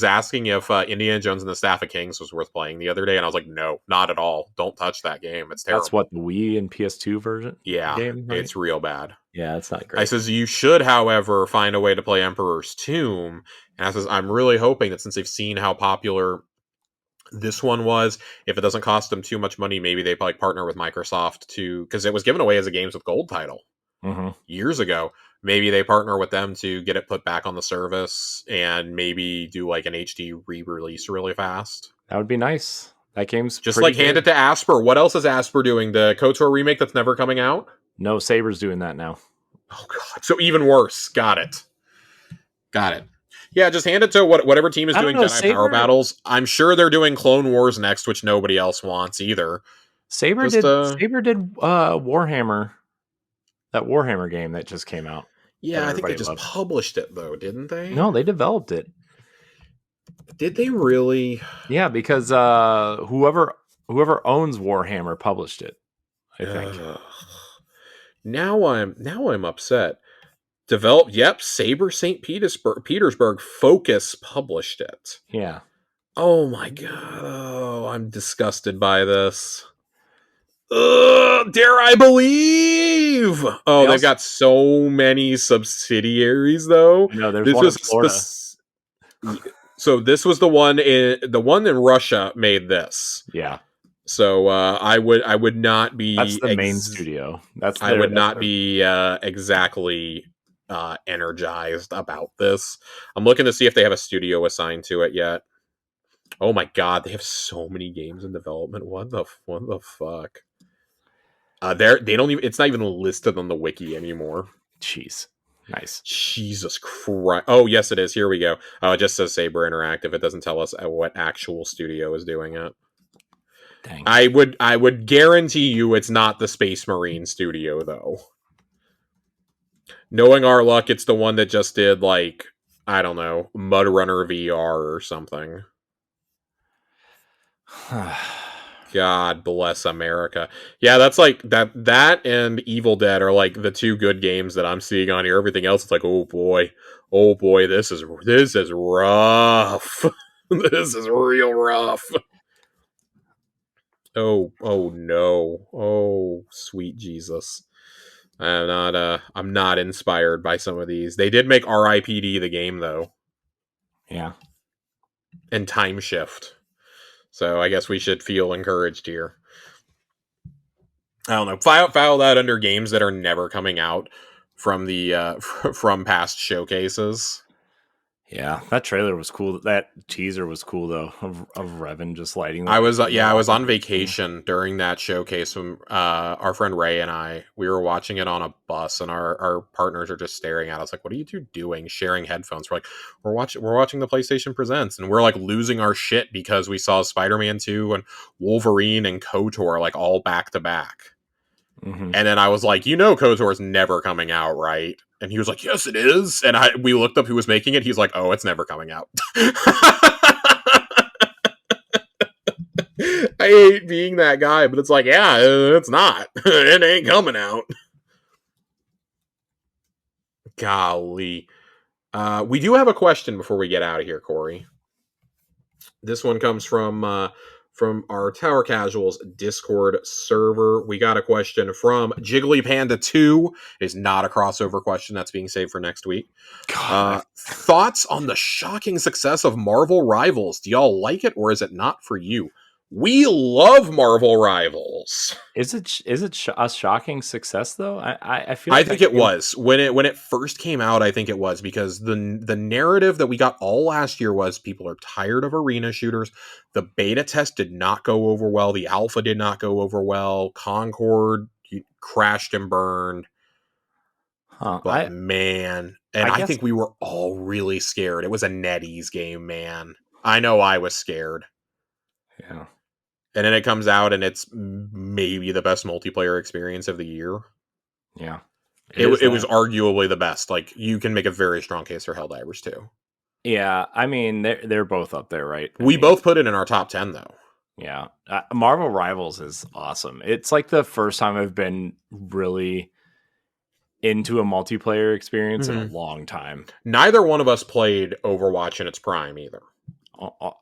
asking if Indiana Jones and the Staff of Kings was worth playing the other day, and I was like, no, not at all. Don't touch that game. It's terrible. That's what the Wii and PS2 version. Yeah, game, right? It's real bad. Yeah, it's not great. I says you should, however, find a way to play Emperor's Tomb. And I says I'm really hoping that since they've seen how popular this one was, if it doesn't cost them too much money, maybe they like partner with Microsoft because it was given away as a Games with Gold title years ago. Maybe they partner with them to get it put back on the service and maybe do like an HD re-release really fast. That would be nice. That game's just like hand it to Asper. What else is Asper doing? The KOTOR remake that's never coming out? No, Saber's doing that now. Oh God! So even worse. Got it. Yeah, just hand it to whatever team is doing Jedi Power Battles. I'm sure they're doing Clone Wars next, which nobody else wants either. Saber did Warhammer. That Warhammer game that just came out. Yeah, I think they just published it though, didn't they? No, they developed it. Did they really? Yeah, because whoever owns Warhammer published it, I think. Now I'm upset. Developed, Saber St. Petersburg Focus published it. Yeah. Oh my god. Oh, I'm disgusted by this. Dare I believe? Oh, They they've also got so many subsidiaries though. no, there's This one in was Florida. so this was the one in Russia made this. Yeah, So I would not that's be the main studio. That's I would that's not their be exactly energized about this. I'm looking to see if they have a studio assigned to it yet. Oh my god, they have so many games in development. What the fuck? They don't even. It's not even listed on the wiki anymore. cheese. Nice. Jesus Christ! Oh yes, it is. Here we go. Oh, it just says Saber Interactive. It doesn't tell us what actual studio is doing it. Dang. I would guarantee you it's not the Space Marine studio though. Knowing our luck, it's the one that just did like I don't know Mud Runner VR or something. God bless America. Yeah, that's like that and Evil Dead are like the two good games that I'm seeing on here. Everything else it's like, oh boy, this is rough. This is real rough. Oh no. Oh sweet Jesus. I'm not inspired by some of these. They did make RIPD the game though, Yeah. and Time Shift. So I guess we should feel encouraged here. I don't know. File that under games that are never coming out from the from past showcases. Yeah, that trailer was cool. That teaser was cool though, of Revan just lighting I was the I was lava. on vacation during that showcase when our friend Ray and we were watching it on a bus, and our partners are just staring at us like, "What are you two doing? Sharing headphones?" We're like, "We're watching the PlayStation Presents," and we're like losing our shit because we saw Spider-Man 2 and Wolverine and KOTOR like all back to back. Hmm. And then I was like, KOTOR's never coming out, right? And he was like, yes, it is. And we looked up who was making it. He's like, oh, it's never coming out. I hate being that guy, but it's like, yeah, it's not. It ain't coming out. Golly. We do have a question before we get out of here, Corey. This one comes from our Tower Casuals Discord server. We got a question from Jiggly Panda 2. It is not a crossover question. That's being saved for next week. God, Thoughts on the shocking success of Marvel Rivals? Do y'all like it, or is it not for you? We love Marvel Rivals. is it a shocking success though? I feel I like think that it game, was when it first came out. I think it was because the narrative that we got all last year was people are tired of arena shooters. The beta test did not go over well. The alpha did not go over well. Concord crashed and burned. huh? But man, and I I guess think we were all really scared. It was a NetEase game, man. I know I was scared. yeah, And then it comes out and it's maybe the best multiplayer experience of the year. yeah. It was arguably the best. Like you can make a very strong case for Helldivers too. Yeah, I mean they're both up there, right? I We mean, both put it in our top 10 though. yeah. Marvel Rivals is awesome. It's like the first time I've been really into a multiplayer experience in a Mhm. long time. Neither one of us played Overwatch in its prime either.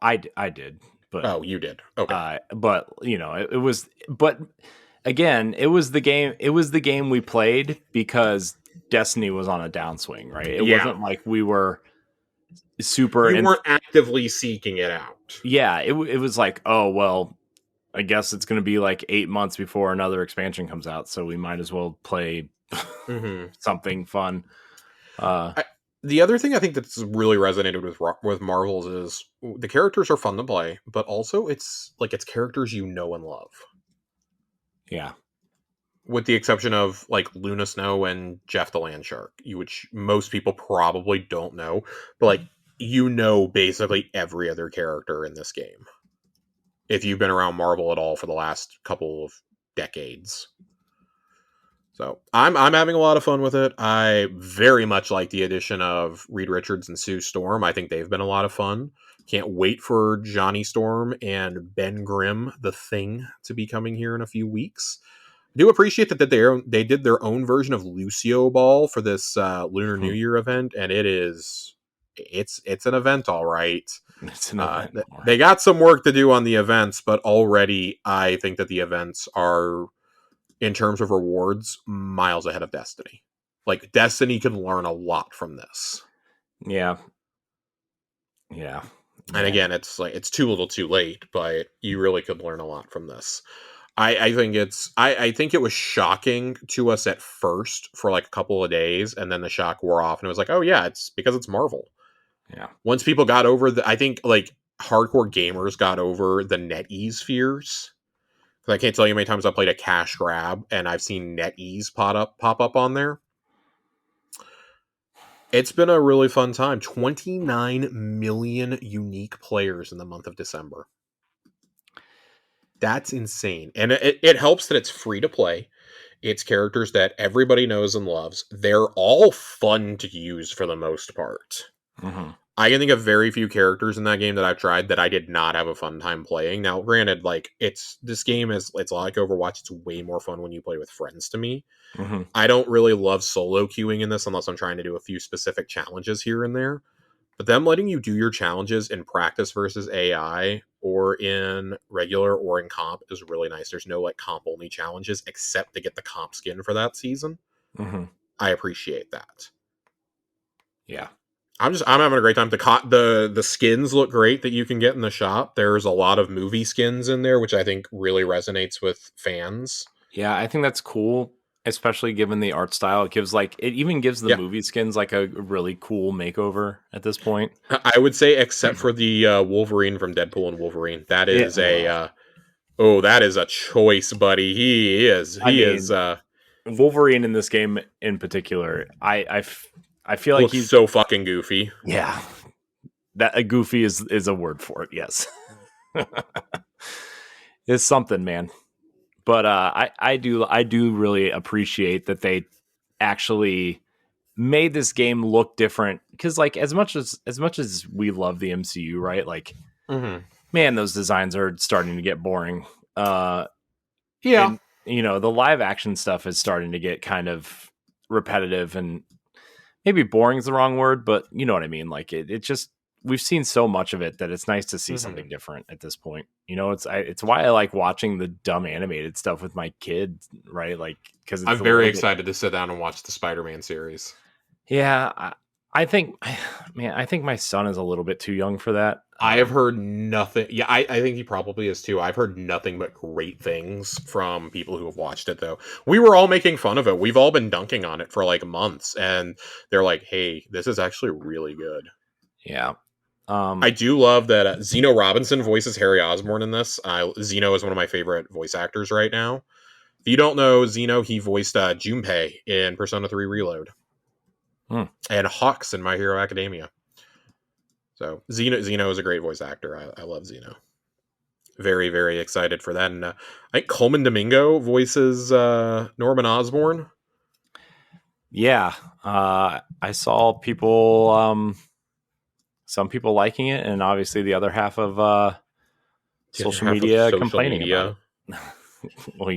I did, but Oh, you did. Okay. but you know it was but again it was the game we played because Destiny was on a downswing, right? It Yeah. wasn't like we were super You in. weren't actively seeking it out. Yeah, it was like, oh well, I guess it's going to be like 8 months before another expansion comes out, so we might as well play Mm-hmm. something fun. The other thing I think that's really resonated with Marvels is the characters are fun to play, but also it's characters you know and love. Yeah, With the exception of like Luna Snow and Jeff the Landshark, which most people probably don't know, but like basically every other character in this game if you've been around Marvel at all for the last couple of decades. So I'm having a lot of fun with it. I very much like the addition of Reed Richards and Sue Storm. I think they've been a lot of fun. Can't wait for Johnny Storm and Ben Grimm, the Thing, to be coming here in a few weeks. I do appreciate that they did their own version of Lucio Ball for this Lunar New Year event, and it's an event, all right. It's an event. They got some work to do on the events, but already I think that the events are, in terms of rewards, miles ahead of Destiny. Like, Destiny can learn a lot from this. Yeah. Yeah. And again, it's like, it's too little too late, but you really could learn a lot from this. I think I think it was shocking to us at first for like a couple of days, and then the shock wore off, and it was like, oh yeah, it's because it's Marvel. Yeah. Once people got over I think like hardcore gamers got over the NetEase fears. I can't tell you how many times I played a cash grab and I've seen NetEase pop up on there. It's been a really fun time. 29 million unique players in the month of December. That's insane. And it helps that it's free to play. It's characters that everybody knows and loves. They're all fun to use for the most part. Mm-hmm. I can think of very few characters in that game that I've tried that I did not have a fun time playing. Now, granted, like it's like Overwatch. It's way more fun when you play with friends to me. Mm-hmm. I don't really love solo queuing in this unless I'm trying to do a few specific challenges here and there. But them letting you do your challenges in practice versus AI or in regular or in comp is really nice. There's no like comp only challenges except to get the comp skin for that season. Mm-hmm. I appreciate that. Yeah. I'm having a great time. The skins look great that you can get in the shop. There's a lot of movie skins in there, which I think really resonates with fans. Yeah, I think that's cool, especially given the art style. It even gives the movie skins like a really cool makeover at this point. I would say, except for the Wolverine from Deadpool and Wolverine. That is that is a choice, buddy. He is Wolverine in this game in particular. I feel like he's so fucking goofy. Yeah, that a goofy is a word for it. Yes, it's something, man. But I do really appreciate that they actually made this game look different, because like as much as we love the MCU, right? Like, man, those designs are starting to get boring. And, the live action stuff is starting to get kind of repetitive, and maybe boring is the wrong word, but you know what I mean? Like it just, we've seen so much of it that it's nice to see something different at this point. It's why I like watching the dumb animated stuff with my kids, right? Like, because I'm very excited to sit down and watch the Spider-Man series. Yeah, I think my son is a little bit too young for that. I have heard nothing. Yeah, I think he probably is too. I've heard nothing but great things from people who have watched it, though. We were all making fun of it. We've all been dunking on it for like months, and they're like, hey, this is actually really good. Yeah. I do love that Zeno Robinson voices Harry Osborn in this. Zeno is one of my favorite voice actors right now. If you don't know Zeno, he voiced Junpei in Persona 3 Reload. And Hawks in My Hero Academia. So Zeno is a great voice actor. I love Zeno. Very, very excited for that. And I think Coleman Domingo voices Norman Osborn. Yeah, I saw people, some people liking it, and obviously the other half of social media complaining about it. Well,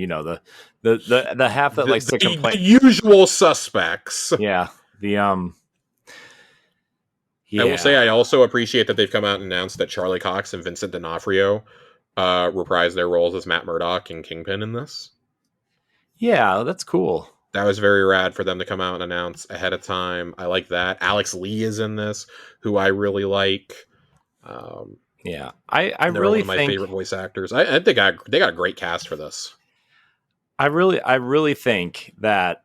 the half that likes to complain, the usual suspects. Yeah. I will say I also appreciate that they've come out and announced that Charlie Cox and Vincent D'Onofrio reprise their roles as Matt Murdock and Kingpin in this. Yeah, that's cool. That was very rad for them to come out and announce ahead of time. I like that. Alex Lee is in this, who I really like. Yeah, I really think one of my favorite voice actors. I think they got a great cast for this. I really think that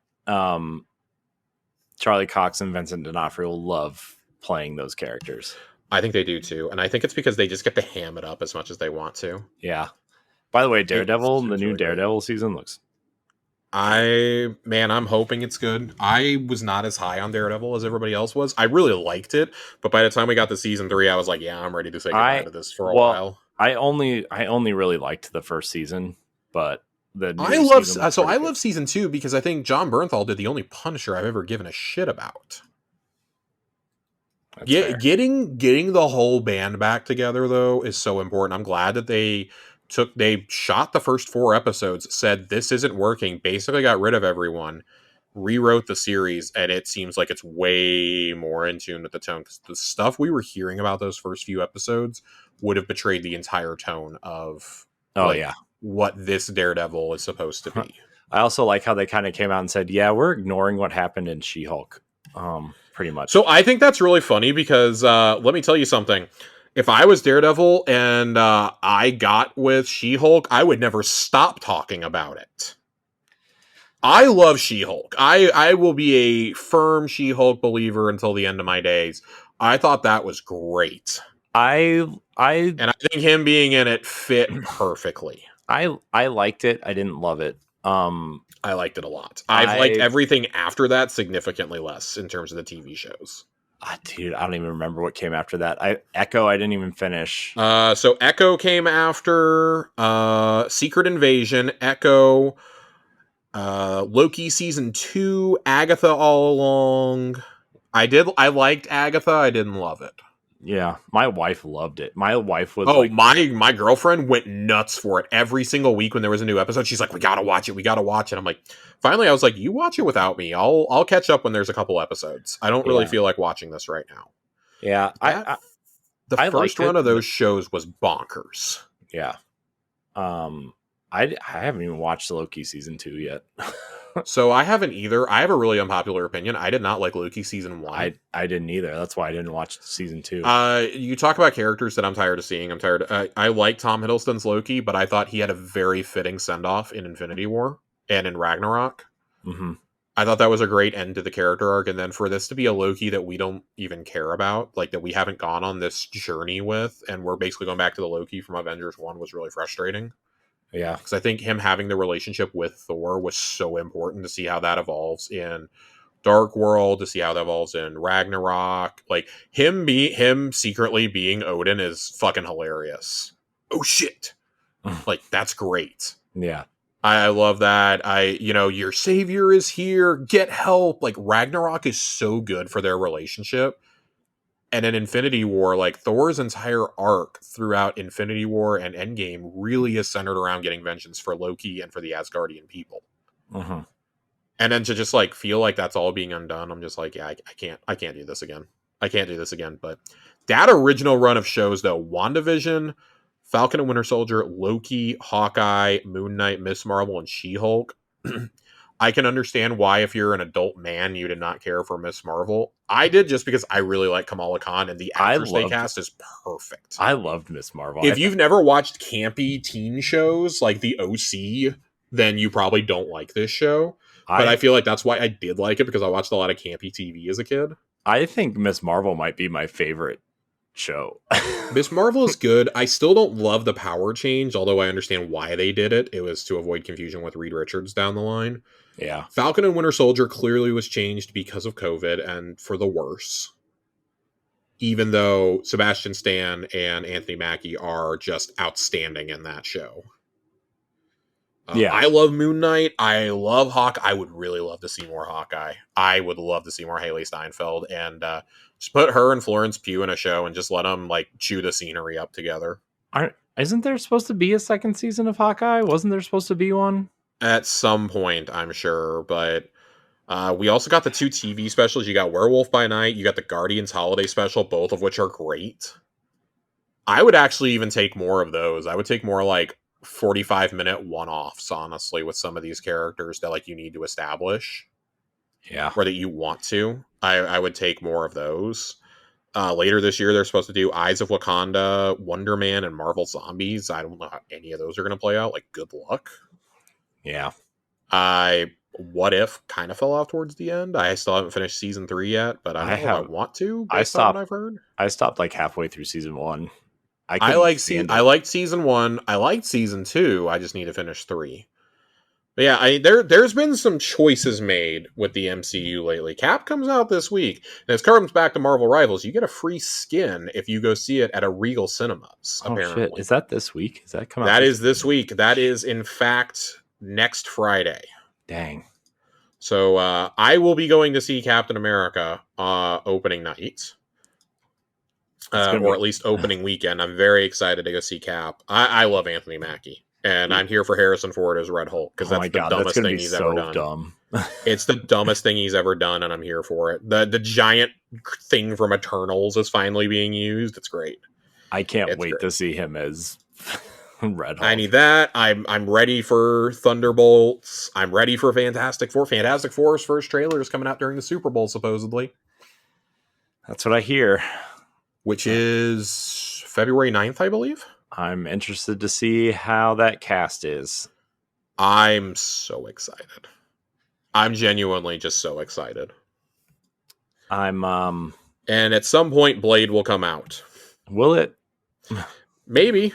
Charlie Cox and Vincent D'Onofrio love playing those characters. I think they do too, and I think it's because they just get to ham it up as much as they want to. Yeah. By the way, Daredevil, the new Daredevil season looks. I'm hoping it's good. I was not as high on Daredevil as everybody else was. I really liked it, but by the time we got to season 3, I was like, yeah, I'm ready to say goodbye to this for a while. I only really liked the first season, but I love season 2 because I think John Bernthal did the only Punisher I've ever given a shit about. Getting the whole band back together though is so important. I'm glad that they shot the first 4 episodes, said this isn't working, basically got rid of everyone, rewrote the series, and it seems like it's way more in tune with the tone, because the stuff we were hearing about those first few episodes would have betrayed the entire tone of like what this Daredevil is supposed to be. I also like how they kind of came out and said, yeah, we're ignoring what happened in She-Hulk, pretty much. So I think that's really funny because let me tell you something. If I was Daredevil and I got with She-Hulk, I would never stop talking about it. I love She-Hulk. I will be a firm She-Hulk believer until the end of my days. I thought that was great. And I think him being in it fit perfectly. I liked it. I didn't love it. I liked it a lot. I've liked everything after that significantly less in terms of the TV shows. Dude, I don't even remember what came after that. Echo, I didn't even finish. So Echo came after Secret Invasion, Echo, Loki season 2, Agatha all along. I liked Agatha. I didn't love it. Yeah, my wife loved it. My wife was my girlfriend went nuts for it every single week when there was a new episode. She's like, we gotta watch it. I'm like, finally, I was like, you watch it without me. I'll catch up when there's a couple episodes. I don't really feel like watching this right now. Yeah, the first run of those shows was bonkers. Yeah. I haven't even watched Loki season 2 yet. So I haven't either. I have a really unpopular opinion. I did not like Loki season 1. I didn't either. That's why I didn't watch season 2. You talk about characters that I'm tired of seeing. I like Tom Hiddleston's Loki, but I thought he had a very fitting send-off in Infinity War and in Ragnarok. Mm-hmm. I thought that was a great end to the character arc, and then for this to be a Loki that we don't even care about, like that we haven't gone on this journey with, and we're basically going back to the Loki from Avengers 1 was really frustrating. Yeah. Because I think him having the relationship with Thor was so important to see how that evolves in Dark World, to see how that evolves in Ragnarok. Like, him secretly being Odin is fucking hilarious. Oh, shit. Like, that's great. Yeah. I love that. Your savior is here. Get help. Like, Ragnarok is so good for their relationship. And in Infinity War, like, Thor's entire arc throughout Infinity War and Endgame really is centered around getting vengeance for Loki and for the Asgardian people. Mm-hmm. And then to just, like, feel like that's all being undone, I'm just like, yeah, I can't do this again. I can't do this again. But that original run of shows, though, WandaVision, Falcon and Winter Soldier, Loki, Hawkeye, Moon Knight, Miss Marvel, and She-Hulk. I can understand why, if you're an adult man, you did not care for Miss Marvel. I did, just because I really like Kamala Khan, and the actress they cast is perfect. I loved Miss Marvel. If you've never watched campy teen shows like The OC, then you probably don't like this show. But I feel like that's why I did like it, because I watched a lot of campy TV as a kid. I think Miss Marvel might be my favorite show. Miss Marvel is good. I still don't love the power change, although I understand why they did it. It was to avoid confusion with Reed Richards down the line. Yeah. Falcon and Winter Soldier clearly was changed because of COVID, and for the worse. Even though Sebastian Stan and Anthony Mackie are just outstanding in that show. Yeah. I love Moon Knight. I love Hawkeye. I would really love to see more Hawkeye. I would love to see more Haley Steinfeld, and just put her and Florence Pugh in a show and just let them, like, chew the scenery up together. Isn't there supposed to be a second season of Hawkeye? Wasn't there supposed to be one? At some point, I'm sure, but we also got the 2 TV specials. You got Werewolf by Night, you got the Guardians Holiday Special, both of which are great. I would actually even take more of those. I would take more, like, 45-minute one-offs, honestly, with some of these characters that, like, you need to establish. Yeah. Or that you want to. I would take more of those. Later this year, they're supposed to do Eyes of Wakanda, Wonder Man, and Marvel Zombies. I don't know how any of those are going to play out. Like, good luck. Yeah. What If kind of fell off towards the end. I still haven't finished season 3 yet, but I don't know if I want to. Based on what I've heard. I stopped like halfway through season 1. I liked season 1. I liked season 2. I just need to finish 3. But yeah, there's been some choices made with the MCU lately. Cap comes out this week, and as comes back to Marvel Rivals, you get a free skin if you go see it at a Regal Cinemas. Oh, apparently, shit. Is that this week? Is that coming out? That is this week. That is, in fact, next Friday. Dang. So I will be going to see Captain America opening night. Or at least opening weekend. I'm very excited to go see Cap. I love Anthony Mackie. And I'm here for Harrison Ford as Red Hulk because Oh that's my the god, that's dumbest gonna thing be he's ever so done. dumb. It's the dumbest thing he's ever done, and I'm here for it. The giant thing from Eternals is finally being used. It's great. I can't It's wait great. to see him as Red Hulk. I need that. I'm ready for Thunderbolts. I'm ready for Fantastic Four. Fantastic Four's first trailer is coming out during the Super Bowl, supposedly. That's what I hear. Which is February 9th, I believe. I'm interested to see how that cast is. I'm so excited. I'm genuinely just so excited. I'm And at some point Blade will come out. will it? Maybe.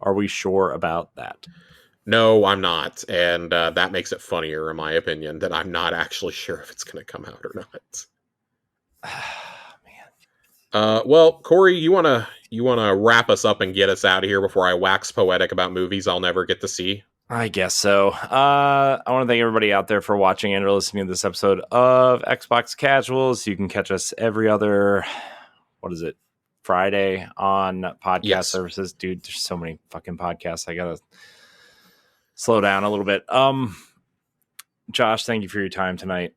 Are we sure about that? No, I'm not. And that makes it funnier, in my opinion, that I'm not actually sure if it's going to come out or not. Man. Well, Corey, you wanna wrap us up and get us out of here before I wax poetic about movies I'll never get to see? I guess so. I want to thank everybody out there for watching and or listening to this episode of Xbox Casuals. You can catch us every other, Friday on podcast services. Dude, there's so many fucking podcasts. I gotta slow down a little bit. Josh, thank you for your time tonight.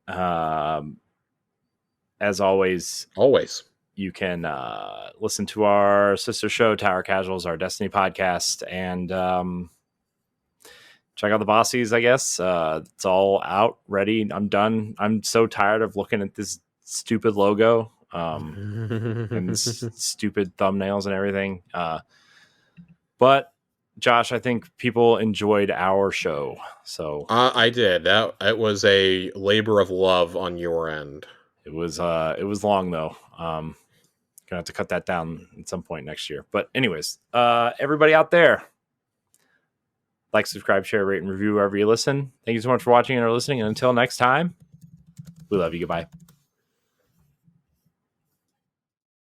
As always, you can listen to our sister show, Tower Casuals, our Destiny podcast, and check out the Bossies, I guess. It's all out, ready. I'm done. I'm so tired of looking at this stupid logo and this stupid thumbnails and everything. But Josh, I think people enjoyed our show. So I did. It was a labor of love on your end. It was long though. Gonna have to cut that down at some point next year. But anyways, everybody out there, like, subscribe, share, rate, and review wherever you listen. Thank you so much for watching and or listening. And until next time, we love you. Goodbye.